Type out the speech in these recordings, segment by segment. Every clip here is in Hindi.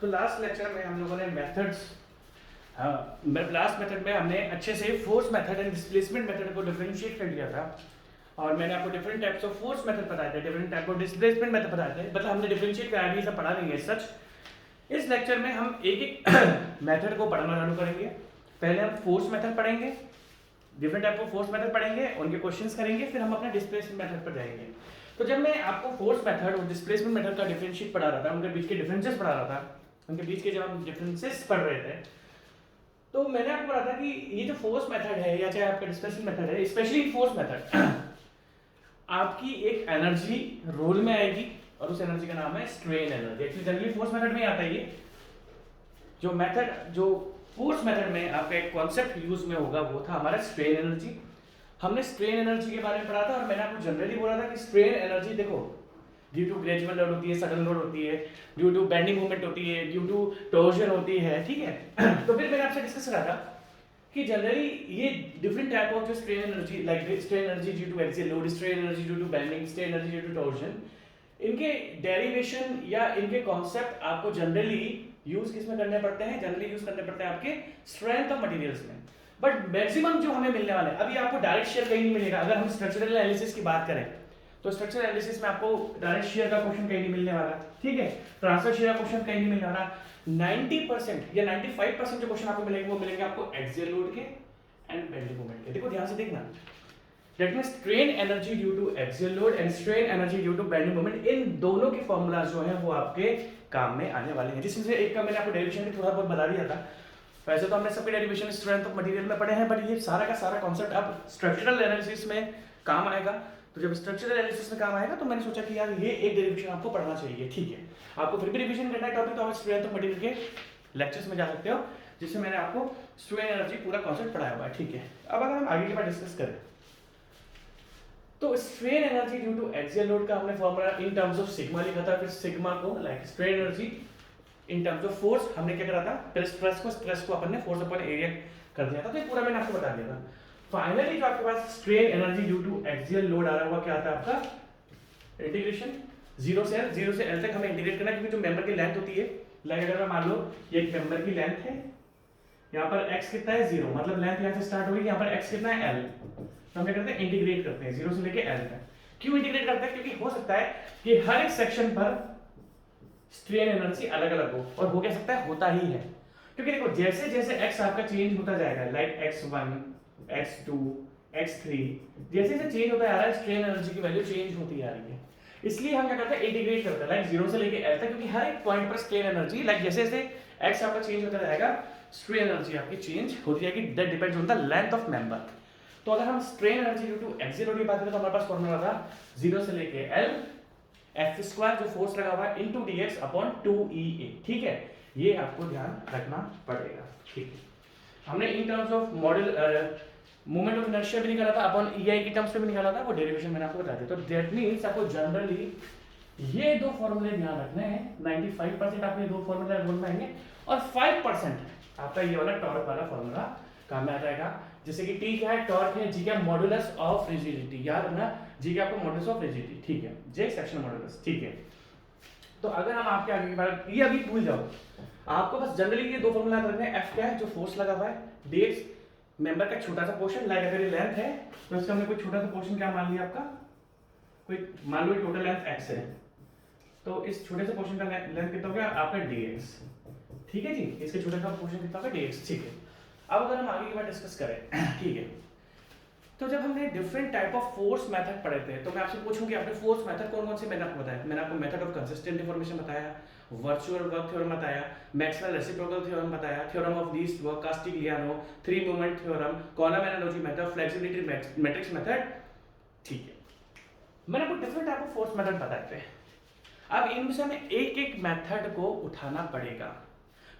तो लास्ट लेक्चर में हम लोगों ने मेथड्स, लास्ट मेथड में हमने अच्छे से force method and displacement method को डिफरेंशिएट कर लिया था और मैंने आपको different types of force method बताए थे, different type of displacement method बताए थे, मतलब हमने डिफरेंशिएट करा दिया, सब पढ़ा नहीं है सच। इस लेक्चर में हम एक एक मेथड को पढ़ना चालू करेंगे। पहले हम फोर्स मेथड पढ़ेंगे, different type of force method पढ़ेंगे, उनके क्वेश्चंस करेंगे, फिर हम अपने डिस्प्लेसमेंट मेथड पर जाएंगे। तो जब मैं आपको फोर्स मेथड और डिस्प्लेसमेंट मेथड का डिफरेंशिएट पढ़ा रहा था, उनके बीच के डिफरेंसेस पढ़ा रहा था, उनके बीच के जब हम डिफरेंसेस पढ़ रहे थे, तो मैंने आपको बताया था कि ये जो फोर्स मेथड है या चाहे आपका डिस्प्लेसमेंट मेथड है, स्पेशली फोर्स मेथड आपकी एक एनर्जी रोल में आएगी और उस एनर्जी का नाम है strain energy. Actually generally force method में आता है ये जो मेथड, जो फोर्स मेथड में आपका एक कॉन्सेप्ट यूज में होगा वो था हमारा स्ट्रेन एनर्जी। हमने स्ट्रेन एनर्जी के बारे में पढ़ा था और मैंने आपको जनरली बोला था कि स्ट्रेन एनर्जी देखो ड्यू टू ग्रेजुअल लोड होती है, सडन लोड होती है, ड्यू टू बेंडिंग मूवमेंट होती है, ड्यू टू टॉर्जन होती है, ठीक है। तो फिर मैंने आपसे डिस्कस करा था कि जनरली ये डिफरेंट टाइप ऑफ जो strain energy, like strain energy due to axial load, strain energy due to bending, strain energy due to torsion, इनके डेरिवेशन या इनके कॉन्सेप्ट आपको जनरली यूज किसमें करने पड़ते हैं? जनरली यूज करने पड़ते हैं आपके स्ट्रेंथ ऑफ मटेरियल्स में। बट मैक्सिमम जो हमें मिलने वाले हैं, अभी आपको डायरेक्ट शेयर कहीं नहीं मिलेगा। अगर हम स्ट्रक्चरल एनालिसिस की बात करें तो स्ट्रक्चरल एनालिसिस में आपको डायरेक्ट शेयर का क्वेश्चन कहीं नहीं मिलने वाला, ठीक है। ट्रांसफर शेयर का क्वेश्चन कहीं नहीं मिलने वाला। 90% या 95% जो क्वेश्चन आपको मिलेंगे वो मिलेंगे आपको एक्सियल लोड के एंड बेंडिंग मोमेंट के। देखो ध्यान से देखना, that means strain energy due to axial load and strain energy due to bending moment, इन दोनों के फॉर्मूला जो है वो आपके काम में आने वाले हैं। जिसमें से एक का मैंने आपको डेरिवेशन भी थोड़ा बहुत बता दिया था। वैसे तो हमने सबके डेरिवेशन स्ट्रेंथ ऑफ मटेरियल में पढ़े हैं, बट ये सारा का सारा कॉन्सेप्ट अब स्ट्रक्चरल एनालिसिस में काम आएगा। तो जब स्ट्रक्चरल एनालिसिस में काम आएगा तो मैंने सोचा कि यार ये एक डेरिवेशन आपको पढ़ना चाहिए, ठीक है। आपको फिर भी रिवीजन करना है टॉपिक तो आप स्ट्रेंथ ऑफ मटेरियल के लेक्चर्स में जा सकते हो, जिससे मैंने आपको स्ट्रेन एनर्जी पूरा कॉन्सेप्ट पढ़ाया हुआ है, ठीक है। अब अगर हम आगे की बात डिस्कस करें तो strain energy due to axial load का हमने formula in terms of sigma लिखा था। फिर सिग्मा को like strain energy in terms of force हमने क्या करा था? फिर स्ट्रेस को अपन ने फोर्स अपॉन एरिया कर दिया था। तो ये पूरा मैंने आपको बता दिया था। फाइनली जो आपके पास strain energy due to axial load आ रहा हुआ क्या आता है आपका? इंटीग्रेशन 0 से L तक हमें इंटीग्रेट करना है, क्योंकि जो मेंबर की लेंथ होती है, लाइक अगर मैं मान लो ये एक मेंबर की लेंथ है, यहाँ पर x कितना है 0, मतलब लेंथ यहाँ से स्टार्ट होगी, यहाँ पर x कितना है L, तो हम क्या करते हैं? इंटीग्रेट करते हैं 0 से लेके L तक। क्यों इंटीग्रेट करते हैं? क्योंकि हो सकता है कि हर एक सेक्शन पर स्ट्रेन एनर्जी अलग अलग हो, और हो क्या सकता है? होता ही है। क्योंकि देखो जैसे जैसे x आपका चेंज होता जाएगा, लाइक x1, x2, x3, जैसे जैसे चेंज होता जा रहा है स्ट्रेन एनर्जी की वैल्यू चेंज होती आ रही है। इसलिए हम क्या करते हैं? इंटीग्रेट करते हैं लाइक 0 से लेके L तक, क्योंकि हर एक पॉइंट पर स्ट्रेन एनर्जी लाइक जैसे जैसे x आपका चेंज होता जाएगा स्ट्रेन एनर्जी आपकी चेंज होती जाएगी। That depends on the length of member. तो अगर हम strain energy due to axial load की बात करें तो हमारे पास फॉर्मूला था 0 से लेके L F² जो फोर्स लगा हुआ है इनटू dx अपॉन 2EA, ठीक है। ये आपको ध्यान रखना पड़ेगा, ठीक है। हमने इन terms of model moment of inertia भी निकाला था, अपॉन EI की टर्म्स पे भी निकाला था, वो डेरिवेशन मैंने आपको बता दिया। तो दैट मींस आपको जनरली ये दो फॉर्मूले ध्यान रखने हैं। 95% आपके दो फॉर्मूले बोल में आएंगे और 5% आपका ये वाला टॉर्क वाला फॉर्मूला काम में आ जाएगा। जैसे कि T क्या है? टॉर्क है। G क्या? मॉडुलस ऑफ रिजिडिटी, याद रखना G क्या? आपको मॉडुलस ऑफ रिजिडिटी, ठीक है। J सेक्शन मॉडुलस, ठीक है। तो अगर हम आपके आगे की बात, ये अभी भूल जाओ, आपको बस जनरली ये दो फॉर्मूला याद रखने हैं। F क्या है? जो फोर्स लगा हुआ है, dx मेंबर का छोटा सा पोर्शन, लाइक अगर ये लेंथ है तो इसका हमने कोई छोटा सा पोर्शन क्या मान लिया आपका? कोई मान लो टोटल लेंथ x है, तो इस छोटे से पोर्शन का लेंथ कितना हो गया आपका? dx, ठीक है जी। इसके छोटे सा पोर्शन कितना होगा? dx, ठीक है। अब अगर हम आगे की बात डिस्कस करें, ठीक है, तो जब हमने different type of force method पढ़े थे तो मैं आपसे पूछूं कि आपने फोर्स मेथड कौन कौन से मैंने आपको बताया? मैंने आपको मेथड ऑफ कंसिस्टेंट डिफॉर्मेशन बताया, वर्चुअल वर्क थ्योरम बताया, मैक्सवेल रेसिप्रोकल थ्योरम बताया, theorem of least work, Castigliano, three moment theorem, column analogy method, flexibility matrix method, ठीक है। मैंने आपको different type of force method बताए थे। अब इनमें से हमें एक एक मेथड को उठाना पड़ेगा।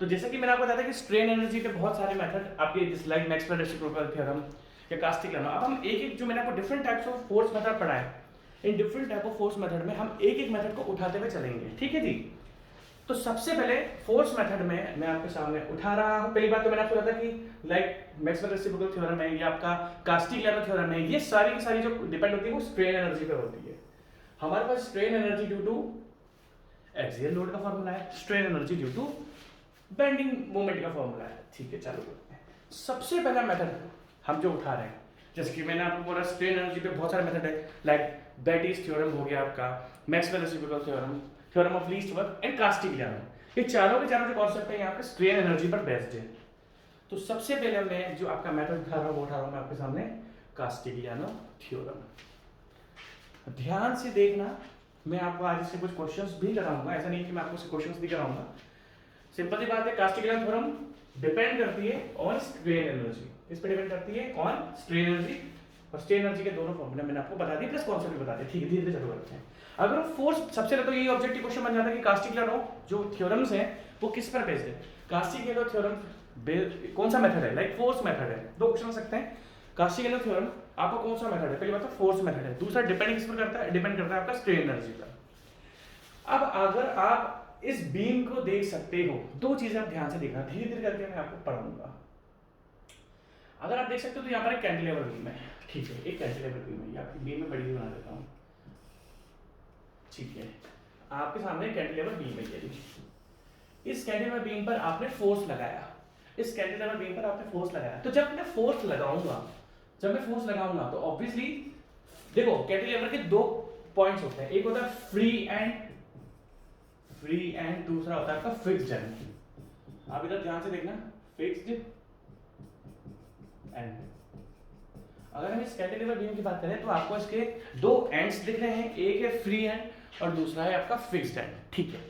तो जैसे कि मैंने आपको बताया था कि स्ट्रेन एनर्जी के बहुत सारे मेथड आपके, जैसे लाइक मैक्सवेल रेसिप्रोकल थ्योरम या कास्टिग्लियानो। अब हम एक एक जो मैंने आपको different types of force method पढ़ाए, इन different type of force method में हम एक एक मेथड को उठाते हुए चलेंगे, ठीक है जी। तो सबसे पहले फोर्स मेथड में मैं आपके सामने उठा रहा हूं। पहली बात तो मैंने आपको बताया था कि लाइक मैक्सवेल रेसिप्रोकल थ्योरम है या आपका कास्टिग्लियानो थ्योरम है, ये सारी की सारी जो डिपेंड होती है वो स्ट्रेन एनर्जी पे होती है। हमारे पास strain energy due to axial load का फॉर्मूला है, strain energy due to bending moment का फॉर्मूला है। ठीक है, चालू करते हैं। सबसे पहला मेथड हम जो उठा रहे हैं, जैसे कि मैंने आपको बोला स्ट्रेन एनर्जी पे बहुत सारे मेथड है, लाइक बेटिस थ्योरम हो गया आपका, Maxwell reciprocal theorem, theorem of least work and Castigliano. ये चारों के चारों जो कॉन्सेप्ट है यहाँ पे स्ट्रेन एनर्जी पर बेस्ड है। तो सबसे पहले मैं जो आपका मेथड उठा रहा हूँ वो उठा रहा हूँ मैं आपके सामने कास्टिग्लियानो थ्योरम। ध्यान से देखना, मैं आपको आज इससे कुछ क्वेश्चंस भी कराऊंगा, ऐसा नहीं कि मैं आपको क्वेश्चंस भी कराऊंगा। सिंपल सी बात है, कास्टिग्लियानो थ्योरम डिपेंड करती है ऑन स्ट्रेन एनर्जी। इस पे डिपेंड करती है ऑन स्ट्रेन एनर्जी, और स्ट्रेन एनर्जी के दोनों फॉर्मूले मैंने आपको बता दिए, प्लस कॉन्सेप्ट भी बता दिए। ठीक है, धीरे धीरे चलो करते हैं। अगर फोर्स, सबसे पहले तो ये ऑब्जेक्टिव क्वेश्चन बन जाता है कि कास्टिग्लियानो जो थ्योरम्स हैं वो किस पर बेस्ड है। कास्टिग्लियानो थ्योरम कौन सा मेथड है, लाइक फोर्स मेथड है। दो क्वेश्चन हो सकते हैं, कास्टिग्लियानो थ्योरम आपको कौन सा मेथड है, पहली बात तो फोर्स मेथड है, दूसरा डिपेंड किस पर करता है, डिपेंड करता है आपका स्ट्रेन एनर्जी पर। अब अगर आप इस बीम को देख सकते हो, दो चीजें आप ध्यान से देखना, धीरे धीरे करके मैं आपको पढ़ाऊंगा। अगर आप देख सकते हो तो यहाँ पर एक कैंटिलीवर बीम है, ठीक है, एक कैंटिलीवर बीम है, आपकी बीम में बड़ी भी बना देता हूँ। ठीक है, आपके सामने कैंटिलीवर बीम है, ये इस कैंटिलीवर बीम पर आपने फोर्स लगाया, इस कैंटिलीवर बीम पर आपने फोर्स लगाया। तो जब मैं फोर्स लगाऊंगा, तो ऑब्वियसली देखो कैंटिलीवर के दो पॉइंट्स होते हैं, एक होता है फ्री एंड दूसरा होता है आपका फिक्स्ड एंड। आप इधर ध्यान से देखना, फिक्स्ड एंड। अगर हम इस कैंटिलीवर बीम की बात करें तो आपको इसके दो एंड्स दिख रहे हैं, एक है फ्री एंड और दूसरा है आपका फिक्स्ड एंड। ठीक है,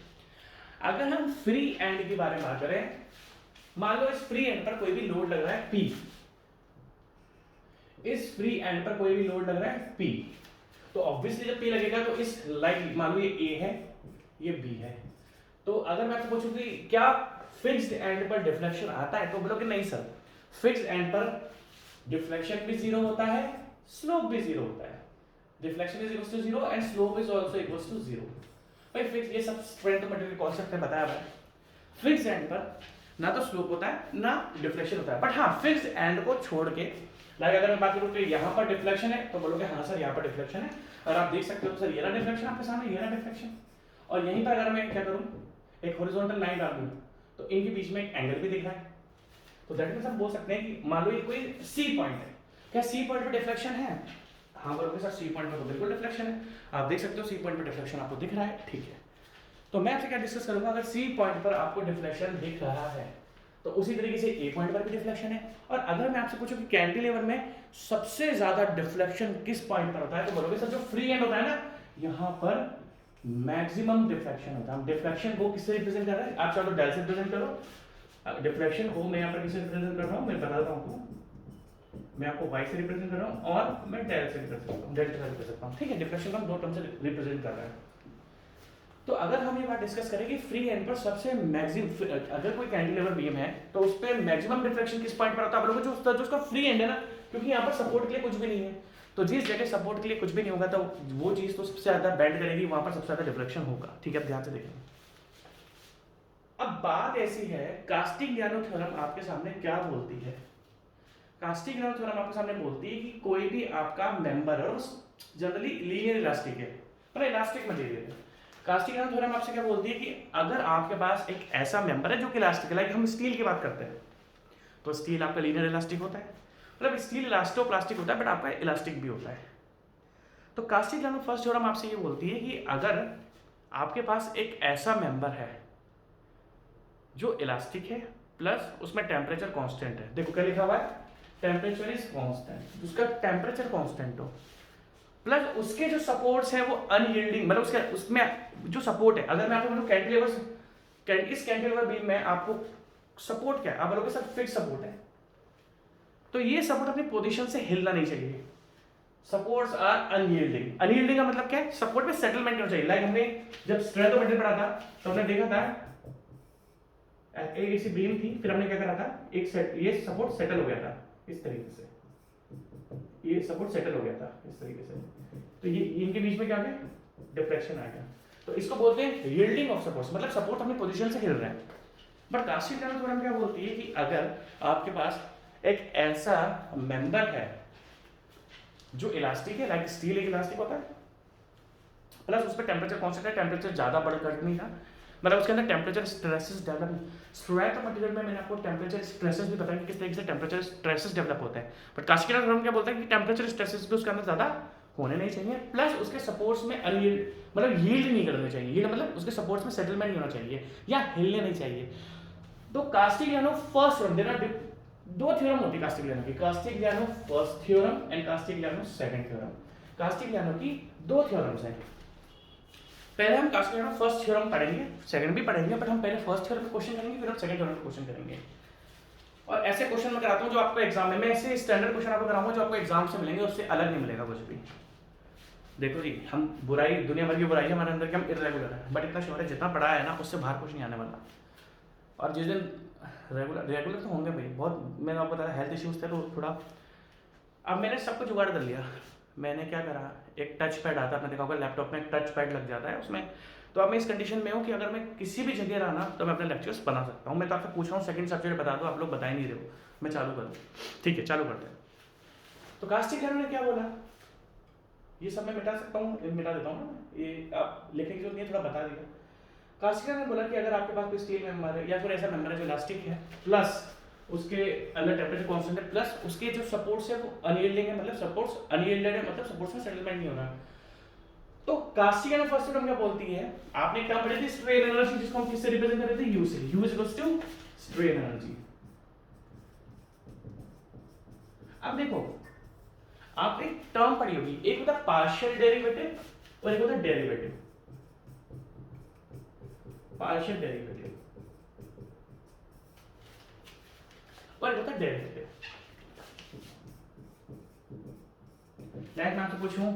अगर हम फ्री एंड के बारे में बात करें, मान लो इस फ्री एंड पर कोई भी लोड लग रहा है P, इस फ्री एंड पर कोई भी लोड लग रहा है P, तो ऑब्वियसली जब P लगेगा तो इस लाइक मान लो ये A है, ये B है, तो अगर मैं आपसे पूछूं कि क्या फिक्स्ड एंड पर डिफ्लेक्शन आता है, तो बोलोगे नहीं सर, फिक्स्ड एंड पर डिफ्लेक्शन भी जीरो होता है, स्लोप भी जीरो होता है। Deflection is equal to zero and slope is also equal to zero. भाई फिक्स, ये सब स्ट्रेंथ मटेरियल कॉन्सेप्ट है, बताया मैंने। फिक्स्ड एंड पर ना तो स्लोप होता है ना डिफ्लेक्शन होता है, बट हाँ फिक्स्ड एंड को छोड़ के, लाइक अगर मैं बात करूं कि यहाँ पर डिफ्लेक्शन है तो बोलोगे हाँ सर यहाँ पर डिफ्लेक्शन है, और आप देख सकते हो सर ये रहा डिफ्लेक्शन आपके सामने, ये रहा डिफ्लेक्शन, और यहीं पर अगर मैं क्या करूं, एक हॉरिजॉन्टल लाइन डाल दूं तो इनके बीच में एक एंगल भी दिख रहा है। तो दैट मींस हम बोल सकते हैं कि मान लो ये कोई सी पॉइंट है, क्या सी पॉइंट पे डिफ्लेक्शन है? हाँ बोलोगे सर सी पॉइंट पे तो बिल्कुल डिफ्लेक्शन है, आप देख सकते हो सी पॉइंट पे डिफ्लेक्शन आपको दिख रहा है। ठीक है, तो मैं आपसे क्या डिस्कस करूंगा, अगर सी पॉइंट पर आपको डिफ्लेक्शन दिख रहा है तो उसी तरीके से ए पॉइंट पर भी डिफ्लेक्शन है। और अगर मैं आपसे पूछूं कि कैंटिलीवर में सबसे ज्यादा डिफ्लेक्शन किस पॉइंट पर होता है, तो बोलोगे सर जो फ्री एंड होता है ना, यहाँ पर मैक्सिमम डिफ्लेक्शन होता है। हम डिफ्लेक्शन को किससे रिप्रेजेंट कर रहे हैं, आप चाहो डेल से रिप्रेजेंट करो, डिफ्लेक्शन को मैं यहाँ पर किससे रिप्रेजेंट कर रहा हूँ, मैं बता देता हूँ, मैं आपको y से रिप्रेजेंट कर रहा हूँ और मैं डेल से रिप्रेजेंट करता हूँ, डेल्टा से रिप्रेजेंट करता हूँ। ठीक है, डिफ्लेक्शन को हम दो टर्म से रिप्रेजेंट कर रहे हैं। तो अगर हम ये बात डिस्कस करें कि फ्री एंड पर सबसे मैक्सिमम, अगर कोई कैंटिलीवर बीम है तो उस पर मैक्सिमम डिफ्लेक्शन किस पॉइंट पर होता है, जो उसका फ्री एंड है ना, क्योंकि यहाँ पर सपोर्ट के लिए कुछ भी नहीं है, तो जिस जगह सपोर्ट के लिए कुछ भी नहीं होगा तो वो चीज तो सबसे ज्यादा बेंड करेगी, वहां पर सबसे ज्यादा डिफ्लेक्शन होगा। ठीक है, अब ध्यान से देखें। अब बात ऐसी है, कास्टिग्लियानो थ्योरम आपके सामने क्या बोलती है, कास्टिग्लियानो थ्योरम आपके सामने बोलती है कि कोई भी आपका मेंबर है, जनरली लीनियर इलास्टिक है, मतलब इलास्टिक मटेरियल है। कास्टिग्लियानो थ्योरम आपसे क्या बोलती है कि अगर आपके पास एक ऐसा मेंबर है जो कि इलास्टिक है, लाइक हम स्टील की बात करते हैं तो स्टील आपका लीनियर इलास्टिक होता है, मतलब स्टील इलास्टोप्लास्टिक होता है बट आपका इलास्टिक भी होता है। तो कास्टिग्लियानो फर्स्ट थ्योरम आपसे ये बोलती है कि अगर आपके पास एक ऐसा मेंबर है जो इलास्टिक है प्लस उसमें टेम्परेचर कांस्टेंट है, देखो क्या लिखा हुआ है, टेम्परेचर इज कांस्टेंट, उसका टेम्परेचर कांस्टेंट हो, प्लस उसके जो सपोर्ट्स है वो अनयील्डिंग, मतलब उसके उसमें जो सपोर्ट है, अगर मैं आपको बोलूं कैंटिलीवर, इस कैंटिलीवर बीम में आपको सपोर्ट क्या है, आप बोलोगे सर फिक्स सपोर्ट है, तो ये सपोर्ट अपनी पोजीशन से हिलना नहीं चाहिए। सपोर्ट्स आर अनयील्डिंग, अनयील्डिंग का मतलब क्या है, सपोर्ट में सेटलमेंट होना चाहिए। लाइक हमने जब स्ट्रेंथ ऑफ मटेरियल पढ़ा था तो हमने देखा था एक ऐसी बीम थी, फिर हमने क्या करा था, एक सेट, ये सपोर्ट सेटल हो गया था इस तरीके से, ये सपोर्ट सेटल हो गया था इस तरीके से, तो ये इनके बीच में क्या आ गया, डिफ्लेक्शन आ गया, तो इसको बोलते हैं यील्डिंग ऑफ सपोर्ट्स, मतलब सपोर्ट अपनी पोजीशन से हिल रहा है। बट कास्टिग्लियानो थ्योरम क्या बोलती है कि अगर आपके पास एक ऐसा मेंबर है जो इलास्टिक है, लाइक स्टील एक इलास्टिक होता है, प्लस उस पर टेम्परेचर कांस्टेंट है, टेम्परेचर ज़्यादा बढ़ नहीं था, मतलब उसके अंदर temperature stresses develop. Strength of material में मैंने आपको टेम्परेचर स्ट्रेसेस भी बताया कि किस तरीके से टेम्परेचर स्ट्रेसेस डेवलप होते हैं, बट कास्टिक आयरन क्या बोलता है कि टेम्परेचर स्ट्रेसेस भी उसके अंदर ज़्यादा होने नहीं चाहिए, प्लस उसके सपोर्ट्स में मतलब यील्ड नहीं करने चाहिए, यील्ड मतलब उसके सपोर्ट्स में सेटलमेंट नहीं होना चाहिए या हिलने नहीं चाहिए। तो Castigliano first theorem, there are दो थ्योरम होती है कास्टिक आयरन की, Castigliano first theorem and Castigliano second theorem. Castigliano की दो थ्योरम्स हैं। पहले हम कास्टिक आयरन फर्स्ट थ्योरम पढ़ेंगे, सेकंड भी पढ़ेंगे, बट हम पहले फर्स्ट थ्योरम पे क्वेश्चन करेंगे, फिर हम सेकंड थ्योरम पे क्वेश्चन करेंगे। और ऐसे क्वेश्चन मैं कराता हूँ जो आपको एग्जाम में, मैं ऐसे स्टैंडर्ड क्वेश्चन आपको कराऊंगा जो आपको एग्जाम से मिलेंगे, उससे अलग नहीं मिलेगा कुछ भी। देखो जी, हम बुराई, दुनिया भर की बुराई है हमारे अंदर कि हम इरेगुलर है, बट इतना श्योर है जितना पढ़ा है ना उससे बाहर कुछ नहीं आने वाला। और जिस दिन रेगुलर तो होंगे भाई बहुत, मैंने आपको बताया हेल्थ इश्यूज थे तो थोड़ा, अब मैंने सब कुछ जुगाड़ कर लिया। मैंने क्या करा, एक टच पैड आता है, आपने देखा होगा लैपटॉप में एक टच पैड लग जाता है उसमें, तो अब मैं इस कंडीशन में हूँ कि अगर मैं किसी भी जगह रहा ना तो मैं अपने लेक्चर्स बना सकता हूँ। मैं तो आपसे पूछ रहा हूँ सेकंड सब्जेक्ट बता दो, आप लोग बता ही नहीं रहे हो, मैं चालू करूँ? ठीक है चालू करते हैं। तो कास्टिक आयरन ने क्या बोला, ये सब मैं मिटा सकता हूँ, मिटा देता हूँ ना, ये आप लिखने की जरूरत नहीं है, थोड़ा बता दिया। कास्टिक आयरन ने बोला कि अगर आपके पास कोई स्टील मेंबर है या फिर ऐसा मेंबर है जो इलास्टिक है, प्लस उसके अंदर टेम्परेचर कांस्टेंट है, प्लस उसके जो सपोर्ट्स है वो अनयील्डिंग है, मतलब सपोर्ट्स अनयील्डेड है, मतलब सपोर्ट्स में सेटलमेंट नहीं हो रहा, तो कास्टिक आयरन फर्स्ट थ्योरम क्या बोलती है, आपने एक टर्म पढ़ी थी स्ट्रेन एनर्जी, जिसको हम किससे रिप्रेजेंट कर रहे थे, यू से, U equals to strain energy. अब देखो आपने एक टर्म पढ़ी होगी, एक होता है पार्शियल डेरिवेटिव और एक होता है डेरिवेटिव, पार्शियल डेरिवेटिव और एक होता है डेरिवेटिव। लाइक मैं आपसे पूछूं,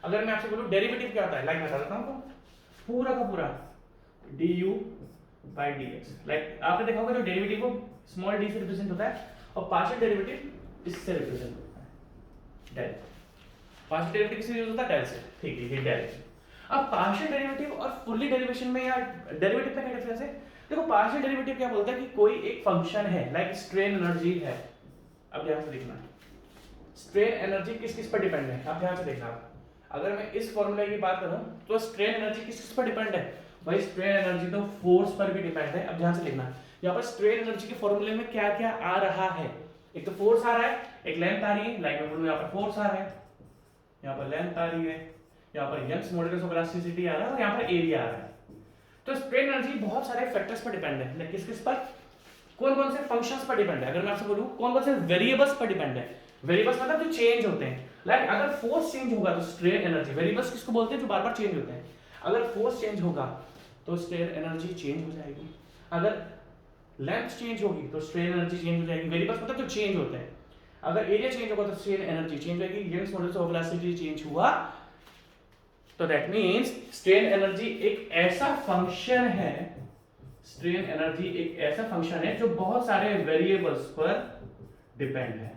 अगर मैं आपसे बोलूं डेरिवेटिव क्या होता है, लाइक मैं बता देता हूं, पूरा का पूरा du by dx। लाइक आपने देखा होगा जो डेरिवेटिव को स्मॉल d से रिप्रेजेंट होता है और पार्शियल डेरिवेटिव इससे रिप्रेजेंट होता है, डेल। पार्शियल डेरिवेटिव किससे यूज होता है, डेल से, ठीक है, ये डेल। अब पार्शियल डेरिवेटिव और फुल्ली डेरिवेशन में या डेरिवेटिव में क्या डिफरेंस है, देखो पार्शियल डेरिवेटिव क्या बोलता है कि कोई एक फंक्शन है, लाइक स्ट्रेन एनर्जी है, अब ध्यान से देखना स्ट्रेन एनर्जी किस किस पर डिपेंड है, अब ध्यान से देखना। अगर मैं इस फॉर्मूले की बात करूं तो स्ट्रेन एनर्जी किस किस पर डिपेंड है, भाई स्ट्रेन एनर्जी तो फोर्स पर भी डिपेंड है। अब ध्यान से लिखना, यहाँ पर स्ट्रेन एनर्जी के फॉर्मूले में क्या क्या आ रहा है, एक तो फोर्स आ रहा है, एक लेंथ आ रही है, लाइक मैं बोलूं यहाँ पर फोर्स आ रहा है, यहाँ पर लेंथ आ रही है, यहाँ पर यंग्स मॉडुलस ऑफ इलास्टिसिटी आ रहा है और यहाँ पर एरिया आ रहा है। तो स्ट्रेन एनर्जी बहुत सारे फैक्टर्स पर डिपेंड है, किस किस पर, कौन कौन से फंक्शंस पर डिपेंड है। अगर मैं आपसे बोलूं कौन कौन से वेरिएबल्स पर डिपेंड है, वेरिएबल्स मतलब जो चेंज होते हैं, लाइक अगर फोर्स चेंज होगा तो स्ट्रेन एनर्जी, वेरिएबल्स किसको बोलते हैं जो बार बार चेंज होते हैं, अगर फोर्स चेंज होगा तो स्ट्रेन एनर्जी चेंज हो जाएगी, अगर लेंथ चेंज होगी तो स्ट्रेन एनर्जी चेंज हो जाएगी, वेरिएबल्स मतलब जो चेंज होते हैं, अगर एरिया चेंज होगा तो स्ट्रेन एनर्जी चेंज होगी, Young's modulus of elasticity change हुआ तो दैट मींस स्ट्रेन एनर्जी एक ऐसा फंक्शन है, स्ट्रेन एनर्जी एक ऐसा फंक्शन है जो बहुत सारे वेरिएबल्स पर डिपेंड है।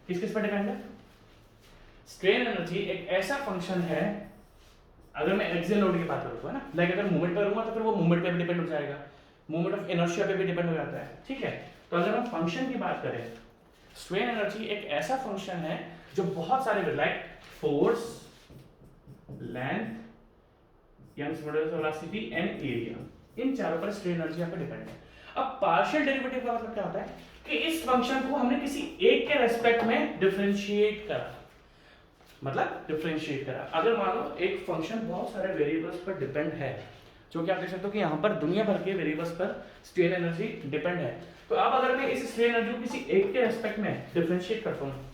किस किस पर डिपेंड है, स्ट्रेन एनर्जी एक ऐसा फंक्शन है, अगर मैं एक्सियल लोड की बात करूं तो है ना, लाइक अगर मूवमेंट पर रहूंगा तो फिर वो मूवमेंट पे भी डिपेंड हो जाएगा, मूवमेंट ऑफ इनर्शिया पे भी डिपेंड हो जाता है, ठीक है। तो अगर हम फंक्शन की बात करें, स्ट्रेन एनर्जी एक ऐसा फंक्शन है जो बहुत सारे like force, length, Young's modulus of elasticity and area, इन चारों पर स्ट्रेन एनर्जी यहाँ पे डिपेंड है। अब पार्शियल डेरिवेटिव का मतलब क्या होता है कि इस फंक्शन को हमने किसी एक के रेस्पेक्ट में डिफरेंशिएट करा, मतलब डिफरेंशिएट करा। अगर मान लो एक फंक्शन बहुत सारे वेरिएबल्स पर डिपेंड है, जो कि आप देख सकते हो कि यहाँ पर दुनिया भर के वेरिएबल्स पर स्ट्रेन एनर्जी डिपेंड है, तो अब अगर मैं इस स्ट्रेन एनर्जी को किसी एक के रेस्पेक्ट में डिफरेंशिएट करता हूँ,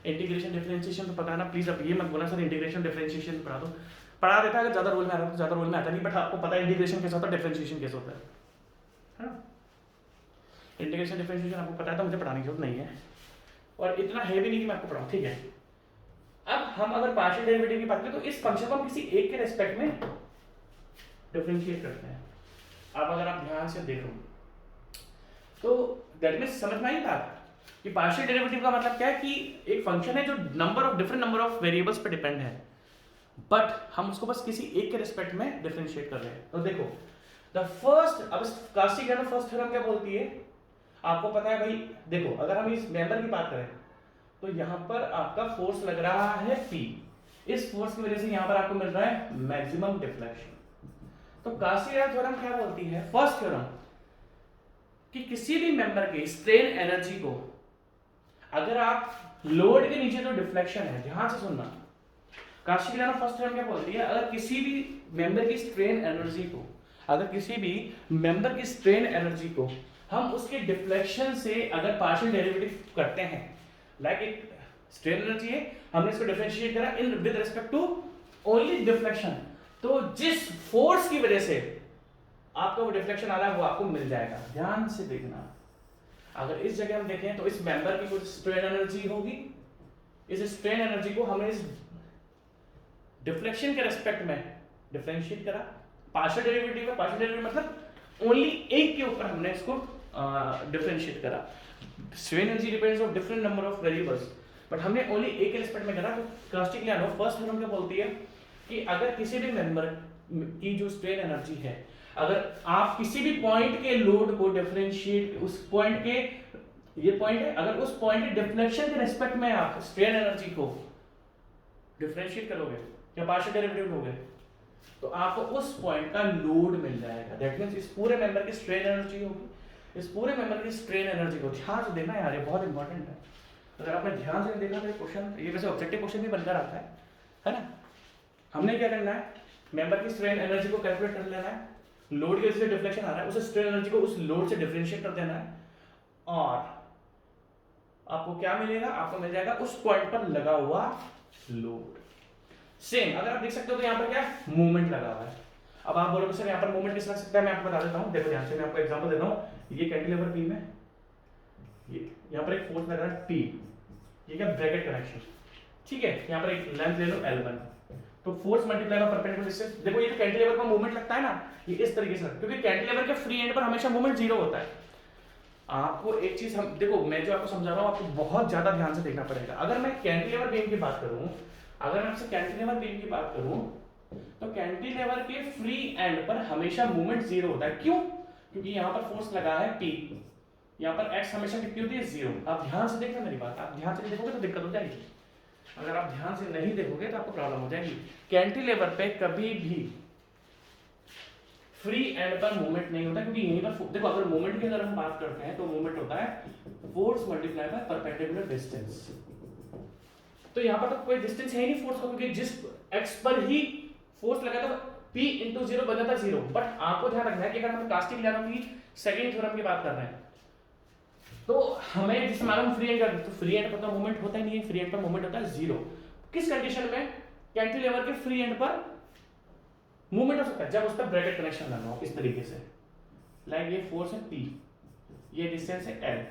इंटीग्रेशन डिफरेंशिएशन तो पता है ना, प्लीज अब ये मत बोलना सर इंटीग्रेशन डिफरेंशिएशन पढ़ा दो, पढ़ा देता है अगर ज्यादा रोल में आ रहा है तो, ज्यादा रोल में आता नहीं, बट आपको पता है इंटीग्रेशन कैसे होता है, डिफरेंशिएशन कैसे होता है ना। इंटीग्रेशन डिफरेंशिएशन आपको पता है तो मुझे पढ़ाने की जरूरत नहीं है, और इतना है भी नहीं कि मैं आपको पढ़ाऊं, ठीक है। अब हम अगर पार्शियल डेरिवेटिव की बात करें तो इस फंक्शन को हम किसी एक के रेस्पेक्ट में डिफरेंशिएट करते हैं। अब अगर आप ध्यान से देखो तो दैट मींस समझ में आई बात कि पार्शियल डेरिवेटिव का मतलब क्या है कि एक फंक्शन है जो डिफरेंट नंबर ऑफ वेरिएबल्स पर डिपेंड है, बट हम उसको बस किसी एक के रिस्पेक्ट में डिफरेंशिएट कर रहे हैं। तो देखो द फर्स्ट, अब कास्टिक आयरन फर्स्ट थ्योरम क्या बोलती है, आपको पता है भाई, देखो अगर हम इस मेंबर की बात करें तो यहां पर आपका फोर्स लग रहा है P, इस फोर्स की वजह से यहाँ पर आपको मिल रहा है मैक्सिमम डिफ्लेक्शन। तो काशी-यूलर थ्योरम क्या बोलती है? फर्स्ट थ्योरम कि किसी भी मेंबर की स्ट्रेन एनर्जी को अगर आप लोड के नीचे जो डिफ्लेक्शन है, ध्यान से सुनना, काशी-यूलर फर्स्ट थ्योरम क्या बोलती है? अगर किसी भी मेंबर की स्ट्रेन एनर्जी को, अगर किसी भी मेंबर की स्ट्रेन एनर्जी को हम उसके डिफ्लेक्शन से अगर पार्शियल डेरिवेटिव करते हैं, लाइक एक स्ट्रेन एनर्जी है, हमने इसको डिफरेंशिएट करा in with respect to only deflection, तो जिस फोर्स की वजह से आपका वो डिफ्लेक्शन आ रहा है वो आपको मिल जाएगा। ध्यान से देखना, अगर इस जगह हम देखें तो इस मेंबर की कुछ स्ट्रेन एनर्जी होगी, इस स्ट्रेन एनर्जी को हमने इस डिफ्लेक्शन के रेस्पेक्ट में डिफरेंशिएट करा, पार्शियल डेरिवेटिव है, पार्शियल डेरिवेटिव मतलब ओनली एक के ऊपर हमने इसको डिफरेंशिएट करा। Strain energy depends on different number of variables, but हमने ओनली एक के रिस्पेक्ट में करा। तो कास्टिक लियानो फर्स्ट थ्योरम क्या बोलती है कि अगर किसी भी मेंबर की जो स्ट्रेन एनर्जी है, अगर आप किसी भी पॉइंट के लोड को डिफरेंशिएट, उस पॉइंट के, ये पॉइंट है, अगर उस पॉइंट के डिफ्लेक्शन के रिस्पेक्ट में आप स्ट्रेन एनर्जी को डिफरेंशिएट करोगे या पार्शियल डेरिवेटिव लोगे, तो आपको उस पॉइंट का लोड मिल जाएगा। दैट मींस इस पूरे मेंबर की स्ट्रेन एनर्जी होगी, इस पूरे मेंबर की स्ट्रेन एनर्जी को ध्यान से देखना यार, ये बहुत इंपॉर्टेंट है। अगर आपने ध्यान से देखा तो ये क्वेश्चन, ये वैसे ऑब्जेक्टिव क्वेश्चन भी बनकर आता है ना। हमने क्या करना है, मेंबर की स्ट्रेन एनर्जी को कैलकुलेट कर लेना है, लोड की वजह से डिफ्लेक्शन आ रहा है, उस स्ट्रेन एनर्जी को उस लोड से डिफरेंशिएट कर देना है, और आपको क्या मिलेगा, आपको मिल जाएगा उस पॉइंट पर लगा हुआ लोड। सेम अगर आप देख सकते हो तो यहाँ पर क्या मूवमेंट लगा हुआ है। अब आप बोलोगे सर यहाँ पर मूवमेंट किस लग सकता है, मैं आपको बता देता हूँ। देखो ध्यान से, मैं आपको एग्जांपल देता हूँ। ये कैंटिलीवर बीम है, ये यहाँ पर एक फोर्स लग रहा है P, ये क्या ब्रैकेट कनेक्शन, ठीक है। यहाँ पर एक लेंथ ले लो L1, तो force multiply by perpendicular distance. देखो ये कैंटिलीवर का मूवमेंट लगता है ना, ये इस तरीके से, क्योंकि कैंटिलीवर के फ्री एंड पर हमेशा मूवमेंट जीरो होता है। आपको एक चीज हम देखो, मैं जो आपको समझा रहा हूँ आपको बहुत ज्यादा ध्यान से देखना पड़ेगा। अगर मैं कैंटिलीवर बीम की बात करूँ, अगर मैं आपसे कैंटिलीवर बीम की बात करूँ, तो कैंटिलीवर के फ्री एंड पर हमेशा मूवमेंट जीरो होता है। क्यों? क्योंकि यहाँ पर फोर्स लगा है P, यहाँ पर x हमेशा कितनी होती है, जीरो। आप ध्यान से देखना मेरी बात, आप ध्यान से देखोगे तो दिक्कत हो जाएगी, अगर आप ध्यान से नहीं देखोगे तो आपको प्रॉब्लम हो जाएगी। कैंटिलीवर पे कभी भी फ्री एंड पर मूवमेंट नहीं होता, क्योंकि यहीं पर देखो, अगर मूवमेंट की अगर हम बात करते हैं तो मूवमेंट होता है force multiply by perpendicular distance. तो यहाँ पर तो कोई डिस्टेंस है ही नहीं फोर्स का, क्योंकि जिस x पर ही फोर्स लगा था P इंटू जीरो बन जाता जीरो। बट आपको ध्यान रखना है कि अगर हम कास्टिक लियानो की सेकंड थ्योरम की बात कर रहे हैं, तो हमें जिस मालूम फ्री एंड का, तो फ्री एंड पर तो मूवमेंट होता ही नहीं है, फ्री एंड पर मूवमेंट होता है जीरो। किस कंडीशन में कैंटिलीवर के फ्री एंड पर मूवमेंट हो सकता है? जब उस पर ब्रैकेट कनेक्शन लगा हो इस तरीके से, लाइक ये फोर्स है P, ये डिस्टेंस है L,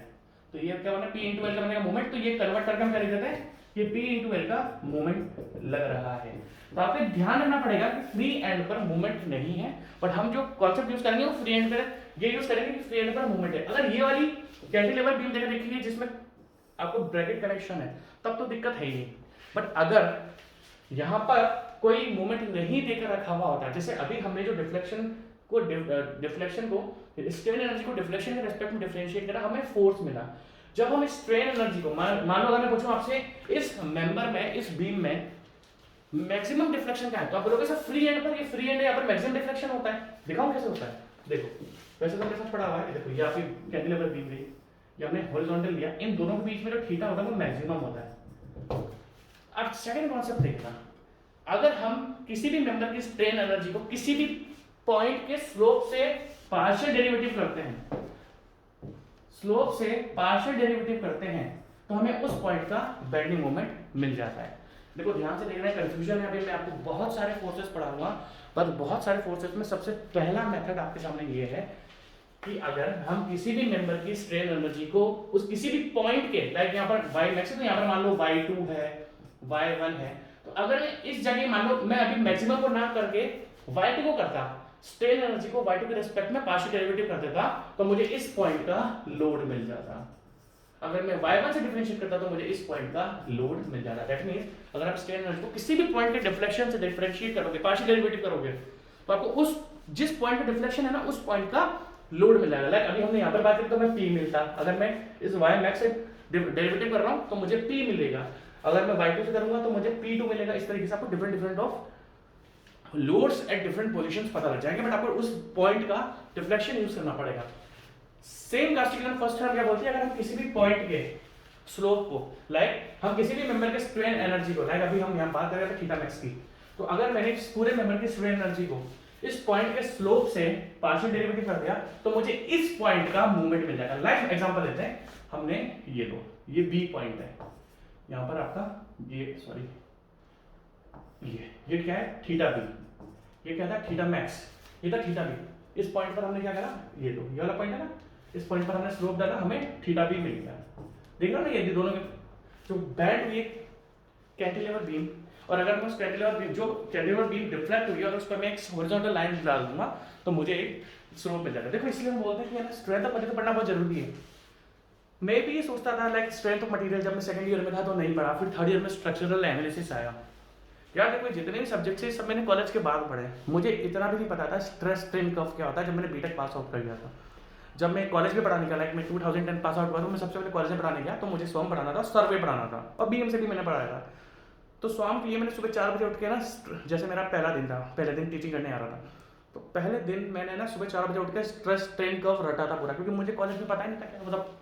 तो ये क्या बना, P इंटू L का बनेगा मूवमेंट। तो ये कन्वर्ट करके हम क्या लिख देते हैं, ये P इंटू L का मूवमेंट लग रहा है। तो आपको ध्यान रखना पड़ेगा कि फ्री एंड पर मूवमेंट नहीं है, बट हम जो कॉन्सेप्ट यूज करेंगे वो फ्री एंड पर ये यूज करेंगे कि फ्री एंड पर मूवमेंट है। अगर ये वाली कैंटिलीवर बीम जगह देखिए जिसमें आपको ब्रैकेट कनेक्शन है, तब तो दिक्कत है ही नहीं। बट अगर यहाँ पर कोई मूवमेंट नहीं देकर रखा हुआ होता है, जैसे अभी हमने जो डिफ्लेक्शन को स्ट्रेन एनर्जी को डिफ्लेक्शन के रेस्पेक्ट में डिफरेंशिएट करा, हमें फोर्स मिला। जब हम स्ट्रेन एनर्जी को मान लो अगर मैं पूछूं आपसे इस मेंबर में, इस बीम में मैक्सिमम डिफ्लेक्शन क्या है, तो आप बोलोगे सर फ्री एंड पर, ये फ्री एंड है, यहाँ पर मैक्सिमम डिफ्लेक्शन होता है। दिखाऊं कैसे होता है, देखो वैसे तो मेरे साथ पड़ा हुआ है, देखो ये आपकी कैंटिलीवर बीम रही, ये हमने हॉरिजॉन्टल लिया, इन दोनों के बीच में जो थीटा होता है वो मैक्सिमम होता है। अब सेकंड कॉन्सेप्ट देखना, अगर हम किसी भी मेंबर की स्ट्रेन एनर्जी को किसी भी पॉइंट के स्लोप से पार्शियल डेरिवेटिव करते हैं, स्लोप से पार्शियल डेरिवेटिव करते हैं, तो हमें उस पॉइंट का बेंडिंग मोमेंट मिल जाता है। देखो ध्यान से देखना है, कंफ्यूजन है। अभी मैं आपको बहुत सारे फोर्सेस पढ़ाऊंगा, पर बहुत सारे फोर्सेस में सबसे पहला मेथड आपके सामने ये है कि अगर हम किसी भी मेंबर की स्ट्रेन एनर्जी को उस किसी भी पॉइंट के, लाइक यहाँ पर y मैक्स है तो यहाँ पर मान लो y2 है, y1 है, तो अगर इस जगह मान लो मैं अभी मैक्सिमम को ना करके y2 को करता, स्ट्रेन एनर्जी को y2 के रिस्पेक्ट में पार्शियल डेरिवेटिव कर देता, तो मुझे इस पॉइंट का लोड मिल जाता। अगर मैं y1 से डिफरेंशिएट करता तो मुझे इस पॉइंट का लोड मिल जाता। दैट मींस अगर आप स्ट्रेन एनर्जी को किसी भी पॉइंट के डिफ्लेक्शन से डिफरेंशिएट करोगे, पार्शियल डेरिवेटिव करोगे, तो आपको उस जिस पॉइंट पे डिफ्लेक्शन है ना, उस पॉइंट का लोड मिल जाएगा। लाइक अभी हमने यहाँ पर बात की तो मैं P मिलता, अगर मैं इस y मैक्स से डेरिवेटिव कर रहा हूँ तो मुझे P मिलेगा। अगर मैं y2 से करूंगा तो मुझे p2 मिलेगा। इस तरीके से आपको different of loads at different positions पता लग जाएंगे, बट आपको उस पॉइंट का डिफ्लेक्शन यूज करना पड़ेगा। सेम कास्टिग्लियानो फर्स्ट थ्योरम क्या बोलती है, अगर हम किसी भी पॉइंट के स्लोप को, लाइक हम किसी भी मेंबर के स्ट्रेन एनर्जी को, लाइक अभी हम यहाँ बात कर रहे थे थीटा मैक्स की, तो अगर मैंने पूरे मेंबर की स्ट्रेन एनर्जी को इस पॉइंट के स्लोप से पार्शियल डेरिवेटिव कर दिया तो मुझे इस पॉइंट का मूवमेंट मिल जाएगा। लाइक एग्जांपल लेते हैं, हमने ये लो, ये बी पॉइंट है, यहाँ पर आपका ये सॉरी ये क्या है थीटा बी, ये क्या था थीटा मैक्स, ये था थीटा बी। इस पॉइंट पर हमने क्या करा, ये लो ये वाला पॉइंट है ना, इस पॉइंट पर हमने स्लोप डाला, हमें थीटा बी मिल गया। देख रहे हो ना, ये दोनों जो बैंड हुई कैंटिलीवर बीम, और अगर मैं उस कैंटिलीवर बीम जो कैंटिलीवर बीम डिफ्लेक्ट हुई और उस पर मैं एक हॉरिजॉन्टल लाइन डाल दूंगा तो मुझे एक स्लोप मिल जाएगा। देखो इसलिए हम बोलते हैं कि स्ट्रेंथ ऑफ मटेरियल पढ़ना बहुत जरूरी है। मैं भी ये सोचता था लाइक स्ट्रेंथ ऑफ मटेरियल जब मैं सेकंड ईयर में था तो नहीं पढ़ा, फिर थर्ड ईयर में स्ट्रक्चरल एनालिसिस आया। यार देखो जितने भी सब्जेक्ट्स हैं सब मैंने कॉलेज के बाद पढ़े, मुझे इतना भी नहीं पता था स्ट्रेस स्ट्रेन कर्व क्या होता है जब मैंने बीटेक पास आउट कर लिया था। जब मैं कॉलेज में पढ़ाने गया, लाइक मैं 2010 पास आउट हुआ तो मैं सबसे पहले कॉलेज में पढ़ाने गया तो मुझे स्वयं पढ़ाना था, सर्वे पढ़ाना था, और बीएम से भी मैंने पढ़ाया था। तो स्वाम के लिए मैंने सुबह 4 बजे उठ के ना, जैसे मेरा पहला दिन था, पहले दिन टीचिंग करने आ रहा था, तो पहले दिन मैंने ना सुबह 4 बजे उठ के स्ट्रेस स्ट्रेन कर्व रटा था पूरा, क्योंकि मुझे कॉलेज में पता ही नहीं था क्या, मतलब